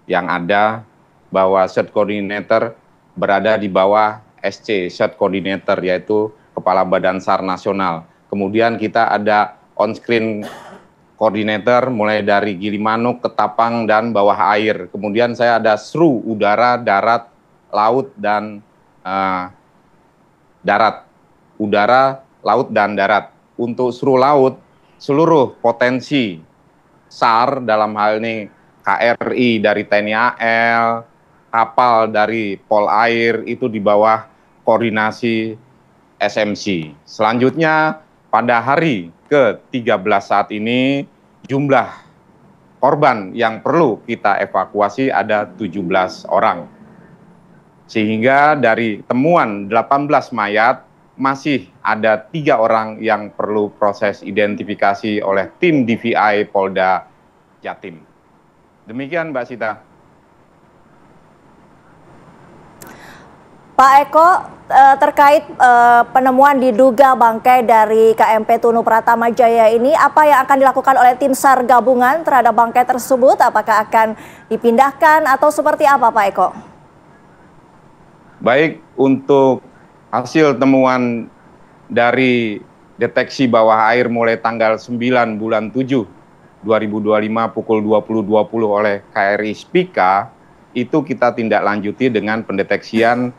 yang ada, bahwa Search Coordinator berada di bawah SC, Search Coordinator, yaitu Kepala Badan SAR Nasional. Kemudian kita ada on-screen koordinator mulai dari Gilimanuk, Ketapang, dan bawah air. Kemudian saya ada SRU, udara, darat, laut, dan darat. Udara, laut, dan darat. Untuk SRU laut, seluruh potensi SAR dalam hal ini KRI dari TNI AL, kapal dari Polair itu di bawah koordinasi SMC. Selanjutnya pada hari ke-13 saat ini jumlah korban yang perlu kita evakuasi ada 17 orang. Sehingga dari temuan 18 mayat masih ada 3 orang yang perlu proses identifikasi oleh tim DVI Polda Jatim. Demikian Mbak Sita. Pak Eko, terkait penemuan diduga bangkai dari KMP Tunu Pratama Jaya ini, apa yang akan dilakukan oleh tim SAR gabungan terhadap bangkai tersebut? Apakah akan dipindahkan atau seperti apa Pak Eko? Baik, untuk hasil temuan dari deteksi bawah air mulai tanggal 9 bulan 7 2025 pukul 20.20 oleh KRI Spika, itu kita tindak lanjuti dengan pendeteksian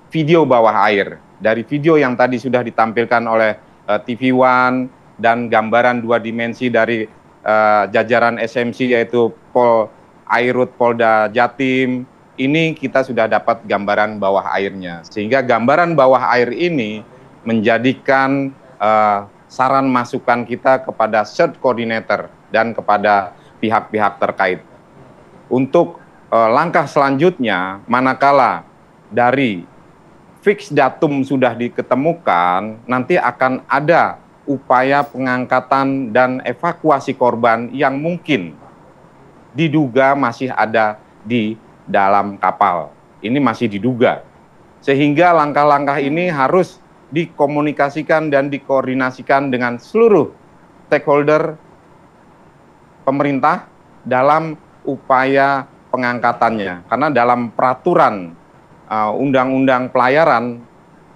video bawah air. Dari video yang tadi sudah ditampilkan oleh TV One dan gambaran 2 dimensi dari jajaran SMC yaitu Airut Polda Jatim, ini kita sudah dapat gambaran bawah airnya. Sehingga gambaran bawah air ini menjadikan saran masukan kita kepada Search Coordinator dan kepada pihak-pihak terkait. Untuk langkah selanjutnya, manakala dari fix datum sudah diketemukan, nanti akan ada upaya pengangkatan dan evakuasi korban yang mungkin diduga masih ada di dalam kapal. Ini masih diduga. Sehingga langkah-langkah ini harus dikomunikasikan dan dikoordinasikan dengan seluruh stakeholder pemerintah dalam upaya pengangkatannya. Karena dalam peraturan Undang-Undang Pelayaran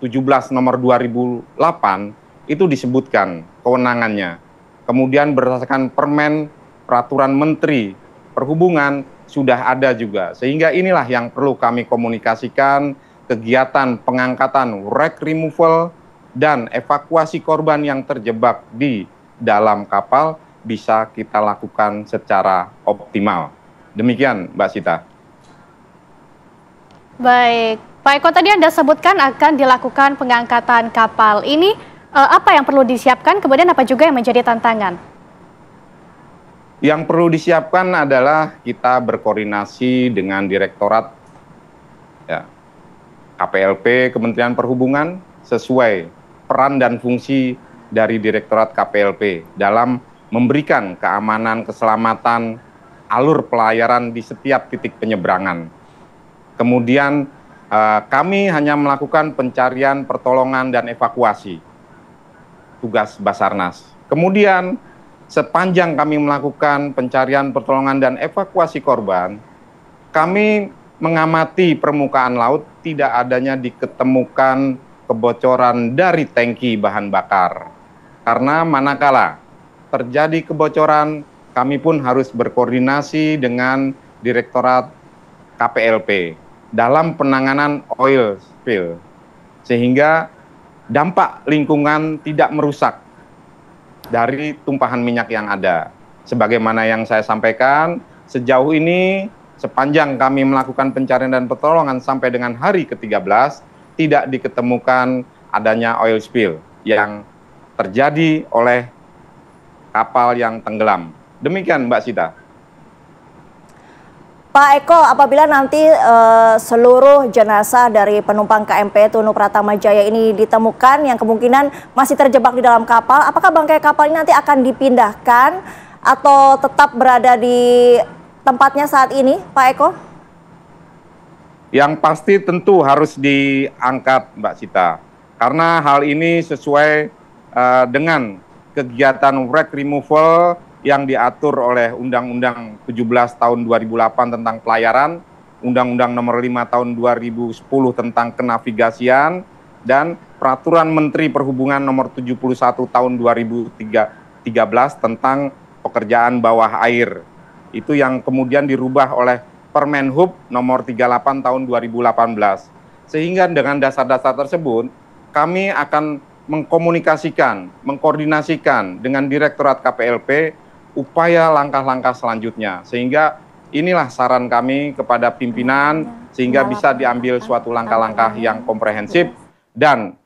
17 nomor 2008 itu disebutkan kewenangannya. Kemudian berdasarkan Permen Peraturan Menteri Perhubungan sudah ada juga. Sehingga inilah yang perlu kami komunikasikan, kegiatan pengangkatan, wreck removal, dan evakuasi korban yang terjebak di dalam kapal bisa kita lakukan secara optimal. Demikian Mbak Sita. Baik, Pak Eko, tadi Anda sebutkan akan dilakukan pengangkatan kapal. Ini apa yang perlu disiapkan, kemudian apa juga yang menjadi tantangan? Yang perlu disiapkan adalah kita berkoordinasi dengan Direktorat KPLP Kementerian Perhubungan sesuai peran dan fungsi dari Direktorat KPLP dalam memberikan keamanan, keselamatan, alur pelayaran di setiap titik penyeberangan. Kemudian kami hanya melakukan pencarian, pertolongan, dan evakuasi. Tugas Basarnas. Kemudian sepanjang kami melakukan pencarian, pertolongan, dan evakuasi korban, kami mengamati permukaan laut tidak adanya diketemukan kebocoran dari tangki bahan bakar. Karena manakala terjadi kebocoran, kami pun harus berkoordinasi dengan Direktorat KPLP dalam penanganan oil spill. Sehingga dampak lingkungan tidak merusak dari tumpahan minyak yang ada. Sebagaimana yang saya sampaikan, sejauh ini sepanjang kami melakukan pencarian dan pertolongan sampai dengan hari ke-13, tidak diketemukan adanya oil spill yang terjadi oleh kapal yang tenggelam. Demikian Mbak Sita. Pak Eko, apabila nanti seluruh jenazah dari penumpang KMP Tunu Pratama Jaya ini ditemukan yang kemungkinan masih terjebak di dalam kapal, apakah bangkai kapal ini nanti akan dipindahkan atau tetap berada di tempatnya saat ini, Pak Eko? Yang pasti tentu harus diangkat, Mbak Sita, karena hal ini sesuai dengan kegiatan wreck removal yang diatur oleh Undang-Undang 17 tahun 2008 tentang pelayaran, Undang-Undang nomor 5 tahun 2010 tentang kenavigasian, dan Peraturan Menteri Perhubungan nomor 71 tahun 2013 tentang pekerjaan bawah air. Itu yang kemudian dirubah oleh Permenhub nomor 38 tahun 2018. Sehingga dengan dasar-dasar tersebut, kami akan mengkomunikasikan, mengkoordinasikan dengan Direktorat KPLP upaya langkah-langkah selanjutnya, sehingga inilah saran kami kepada pimpinan sehingga bisa diambil suatu langkah-langkah yang komprehensif dan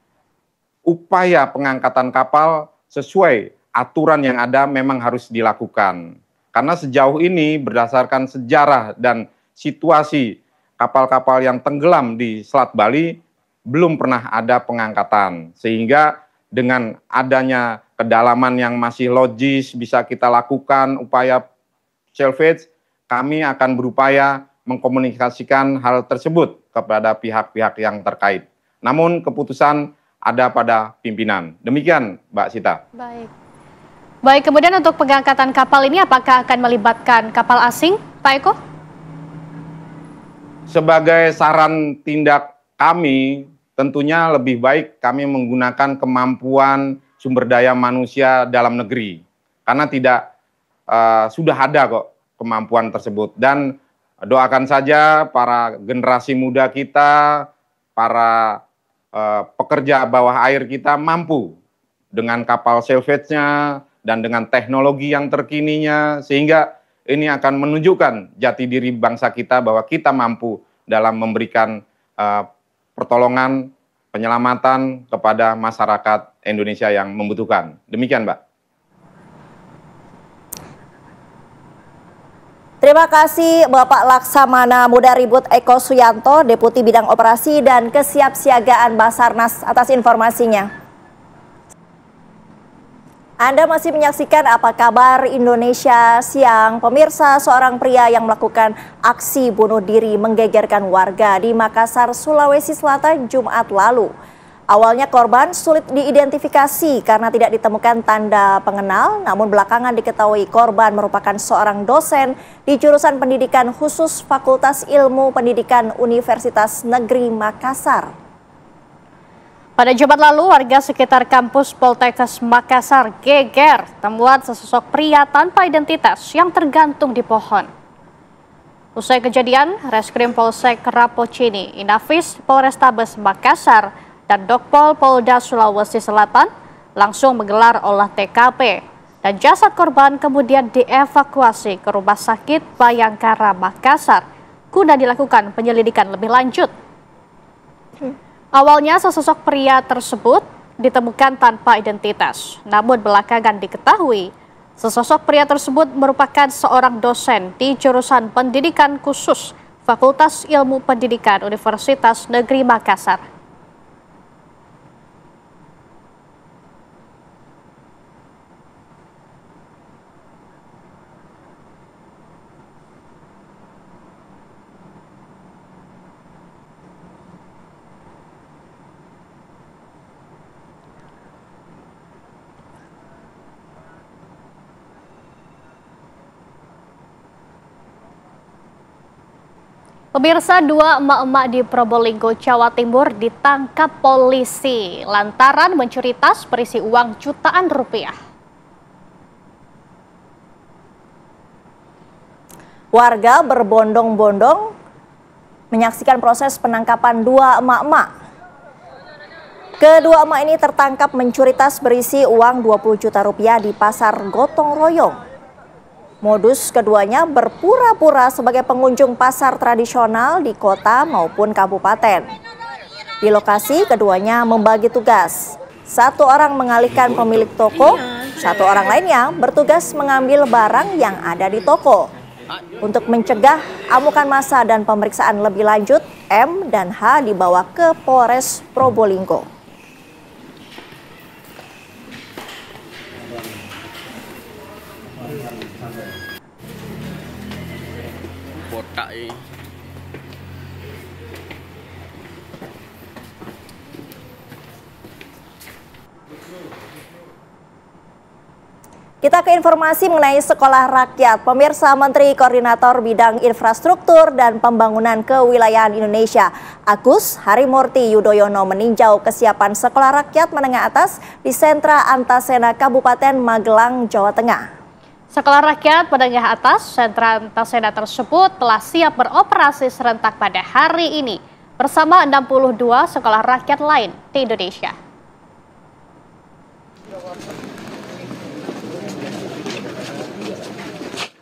upaya pengangkatan kapal sesuai aturan yang ada memang harus dilakukan. Karena sejauh ini berdasarkan sejarah dan situasi kapal-kapal yang tenggelam di Selat Bali belum pernah ada pengangkatan, sehingga dengan adanya kedalaman yang masih logis bisa kita lakukan upaya salvage, kami akan berupaya mengkomunikasikan hal tersebut kepada pihak-pihak yang terkait. Namun keputusan ada pada pimpinan. Demikian Mbak Sita. Baik, kemudian untuk pengangkatan kapal ini apakah akan melibatkan kapal asing, Pak Eko? Sebagai saran tindak kami, tentunya lebih baik kami menggunakan kemampuan sumber daya manusia dalam negeri, karena sudah ada kok kemampuan tersebut. Dan doakan saja para generasi muda kita, para pekerja bawah air kita mampu dengan kapal salvage-nya dan dengan teknologi yang terkininya, sehingga ini akan menunjukkan jati diri bangsa kita bahwa kita mampu dalam memberikan pertolongan, penyelamatan kepada masyarakat Indonesia yang membutuhkan. Demikian, Mbak. Terima kasih Bapak Laksamana Muda Ribut Eko Suyanto, Deputi Bidang Operasi dan Kesiapsiagaan Basarnas atas informasinya. Anda masih menyaksikan Apa Kabar Indonesia Siang. Pemirsa, seorang pria yang melakukan aksi bunuh diri menggegerkan warga di Makassar, Sulawesi Selatan Jumat lalu. Awalnya korban sulit diidentifikasi karena tidak ditemukan tanda pengenal, namun belakangan diketahui korban merupakan seorang dosen di jurusan pendidikan khusus Fakultas Ilmu Pendidikan Universitas Negeri Makassar. Pada Jumat lalu, warga sekitar kampus Poltekkes Makassar geger temuan sesosok pria tanpa identitas yang tergantung di pohon. Usai kejadian, Reskrim Polsek Rapocini, Inafis Polrestabes Makassar, dan Dokpol Polda Sulawesi Selatan langsung menggelar olah TKP. Dan jasad korban kemudian dievakuasi ke Rumah Sakit Bayangkara Makassar guna dilakukan penyelidikan lebih lanjut. Awalnya sesosok pria tersebut ditemukan tanpa identitas, namun belakangan diketahui sesosok pria tersebut merupakan seorang dosen di jurusan pendidikan khusus Fakultas Ilmu Pendidikan Universitas Negeri Makassar. Pemirsa, dua emak-emak di Probolinggo, Jawa Timur ditangkap polisi lantaran mencuri tas berisi uang jutaan rupiah. Warga berbondong-bondong menyaksikan proses penangkapan dua emak-emak. Kedua emak ini tertangkap mencuri tas berisi uang 20 juta rupiah di pasar Gotong Royong. Modus keduanya berpura-pura sebagai pengunjung pasar tradisional di kota maupun kabupaten. Di lokasi keduanya membagi tugas. Satu orang mengalihkan pemilik toko, satu orang lainnya bertugas mengambil barang yang ada di toko. Untuk mencegah amukan massa dan pemeriksaan lebih lanjut, M dan H dibawa ke Polres Probolinggo. Botak ini. Kita ke informasi mengenai sekolah rakyat. Pemirsa, Menteri Koordinator Bidang Infrastruktur dan Pembangunan Kewilayahan Indonesia, Agus Harimurti Yudhoyono meninjau kesiapan sekolah rakyat menengah atas di Sentra Antasena Kabupaten Magelang, Jawa Tengah. Sekolah rakyat menengah atas Sentra Antasena tersebut telah siap beroperasi serentak pada hari ini bersama 62 sekolah rakyat lain di Indonesia.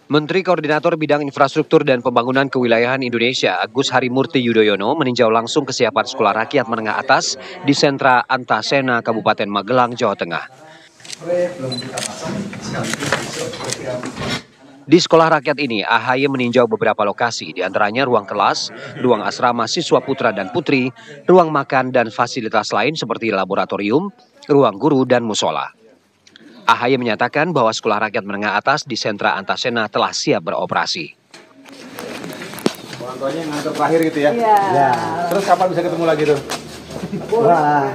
Menteri Koordinator Bidang Infrastruktur dan Pembangunan Kewilayahan Indonesia, Agus Harimurti Yudhoyono meninjau langsung kesiapan sekolah rakyat menengah atas di Sentra Antasena Kabupaten Magelang, Jawa Tengah. Di sekolah rakyat ini, AHY meninjau beberapa lokasi, diantaranya ruang kelas, ruang asrama siswa putra dan putri, ruang makan dan fasilitas lain seperti laboratorium, ruang guru, dan musola. AHY menyatakan bahwa sekolah rakyat menengah atas di Sentra Antasena telah siap beroperasi. Orang tuanya ngantor terakhir gitu ya? Iya. Ya. Terus kapan bisa ketemu lagi tuh? Wah.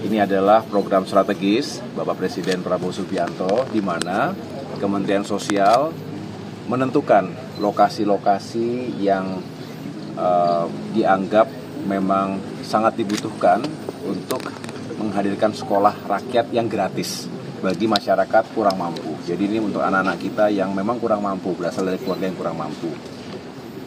Ini adalah program strategis Bapak Presiden Prabowo Subianto, di mana Kementerian Sosial menentukan lokasi-lokasi yang dianggap memang sangat dibutuhkan untuk menghadirkan sekolah rakyat yang gratis bagi masyarakat kurang mampu. Jadi ini untuk anak-anak kita yang memang kurang mampu, berasal dari keluarga yang kurang mampu.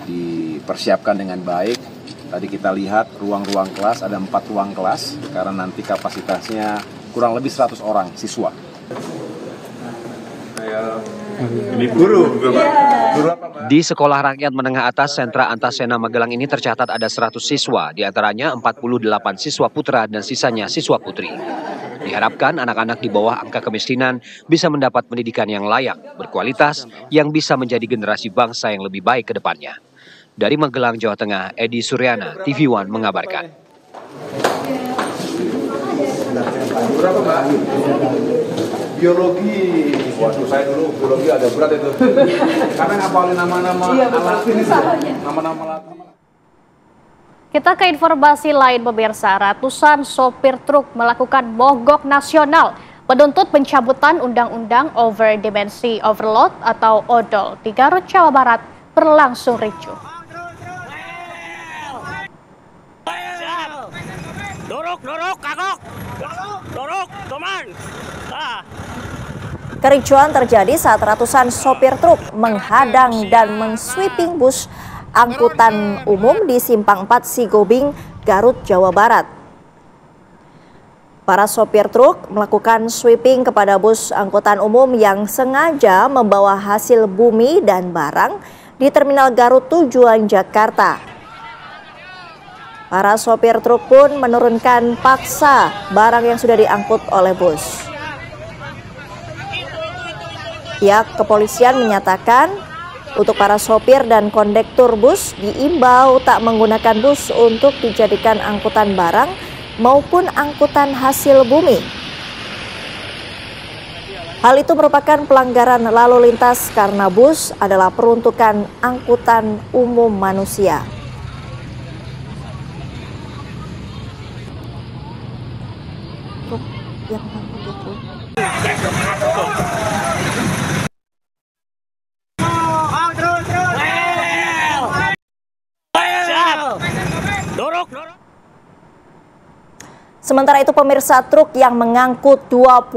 Dipersiapkan dengan baik. Tadi kita lihat ruang-ruang kelas, ada 4 ruang kelas, karena nanti kapasitasnya kurang lebih 100 orang siswa. Di sekolah rakyat menengah atas Sentra Antasena Magelang ini tercatat ada 100 siswa, diantaranya 48 siswa putra dan sisanya siswa putri. Diharapkan anak-anak di bawah angka kemiskinan bisa mendapat pendidikan yang layak, berkualitas, yang bisa menjadi generasi bangsa yang lebih baik ke depannya. Dari Magelang, Jawa Tengah, Edi Suryana, TV One mengabarkan. Berapa, Mbak? Biologi. Waduh, saya dulu biologi agak berat itu. Karena ngapalin nama-nama alat ini, nama-nama alat. Kita ke informasi lain, pemirsa. Ratusan sopir truk melakukan mogok nasional menuntut pencabutan Undang-Undang Over Dimensi Overload atau ODOL di Garut, Jawa Barat berlangsung ricuh. Dorok, kagok. Dorok, teman. Kericuhan terjadi saat ratusan sopir truk menghadang dan mensweeping bus angkutan umum di Simpang 4 Sigobing, Garut, Jawa Barat. Para sopir truk melakukan sweeping kepada bus angkutan umum yang sengaja membawa hasil bumi dan barang di Terminal Garut tujuan Jakarta. Para sopir truk pun menurunkan paksa barang yang sudah diangkut oleh bus. Pihak kepolisian menyatakan untuk para sopir dan kondektur bus diimbau tak menggunakan bus untuk dijadikan angkutan barang maupun angkutan hasil bumi. Hal itu merupakan pelanggaran lalu lintas karena bus adalah peruntukan angkutan umum manusia. Sementara itu, pemirsa, truk yang mengangkut 20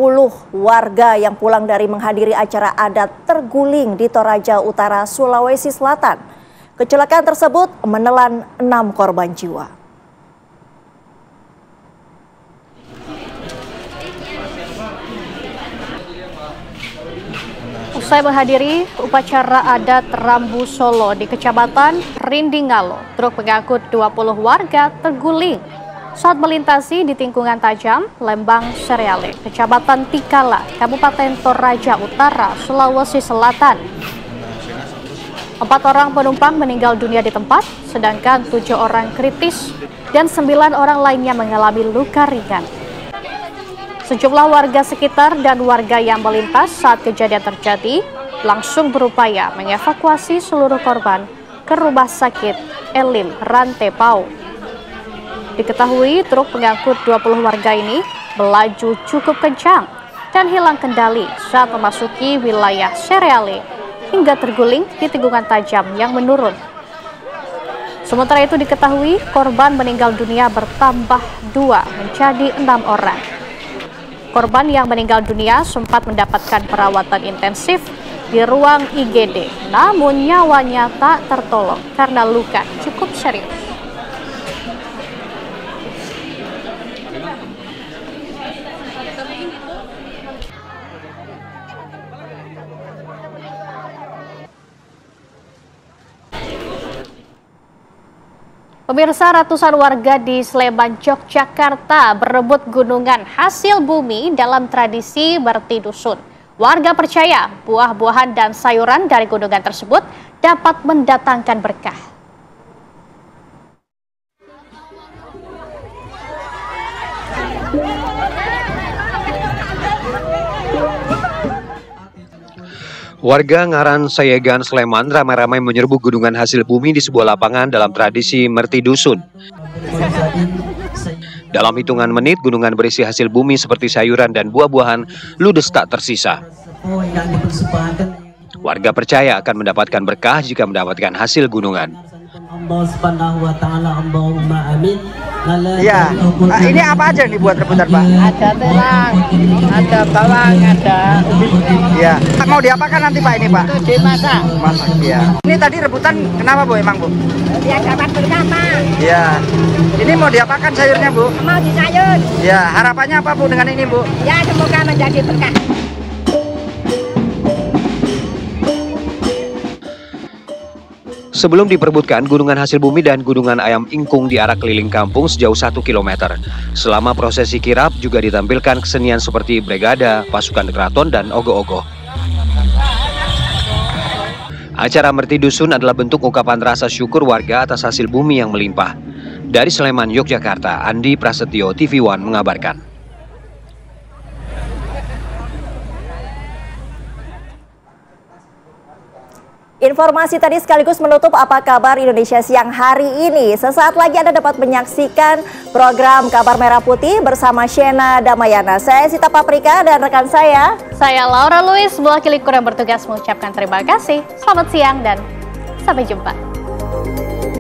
warga yang pulang dari menghadiri acara adat terguling di Toraja Utara, Sulawesi Selatan. Kecelakaan tersebut menelan 6 korban jiwa. Usai menghadiri upacara adat Rambu Solo di Kecamatan Rindingalo, truk pengangkut 20 warga terguling saat melintasi di tikungan tajam Lembang Sereale, Kecamatan Tikala, Kabupaten Toraja Utara, Sulawesi Selatan. 4 orang penumpang meninggal dunia di tempat, sedangkan 7 orang kritis dan 9 orang lainnya mengalami luka ringan. Sejumlah warga sekitar dan warga yang melintas saat kejadian terjadi langsung berupaya mengevakuasi seluruh korban ke Rumah Sakit Elim Rante Pau. Diketahui truk pengangkut 20 warga ini melaju cukup kencang dan hilang kendali saat memasuki wilayah Sereale hingga terguling di tikungan tajam yang menurun. Sementara itu diketahui korban meninggal dunia bertambah 2 menjadi 6 orang. Korban yang meninggal dunia sempat mendapatkan perawatan intensif di ruang IGD, namun nyawanya tak tertolong karena luka cukup serius. Pemirsa, ratusan warga di Sleman, Yogyakarta berebut gunungan hasil bumi dalam tradisi Merti Dusun. Warga percaya buah-buahan dan sayuran dari gunungan tersebut dapat mendatangkan berkah. Warga Ngaran Sayegan, Sleman ramai-ramai menyerbu gunungan hasil bumi di sebuah lapangan dalam tradisi Merti Dusun. Dalam hitungan menit, gunungan berisi hasil bumi seperti sayuran dan buah-buahan ludes tak tersisa. Warga percaya akan mendapatkan berkah jika mendapatkan hasil gunungan. Iya, ini apa aja nih buat rebutan, Pak? Ada terang, ada bawang, ada ubi. Iya. Mau diapakan nanti, Pak, ini, Pak? Itu dimasak. Masak, iya. Ini tadi rebutan kenapa, Bu, emang, Bu? Dia dapat berkah, Pak. Iya. Ini mau diapakan sayurnya, Bu? Mau disayur. Iya, harapannya apa, Bu, dengan ini, Bu? Ya, semoga menjadi berkah. Sebelum diperebutkan, gunungan hasil bumi dan gunungan ayam ingkung diarak keliling kampung sejauh 1 km. Selama prosesi kirap juga ditampilkan kesenian seperti bregada, pasukan keraton, dan ogoh-ogoh. Acara Merti Dusun adalah bentuk ungkapan rasa syukur warga atas hasil bumi yang melimpah. Dari Sleman, Yogyakarta, Andi Prasetyo, TV One mengabarkan. Informasi tadi sekaligus menutup Apa Kabar Indonesia siang hari ini. Sesaat lagi Anda dapat menyaksikan program Kabar Merah Putih bersama Shena Damayana. Saya Sita Paprika dan rekan saya Laura Luis, mewakili kru yang bertugas mengucapkan terima kasih. Selamat siang dan sampai jumpa.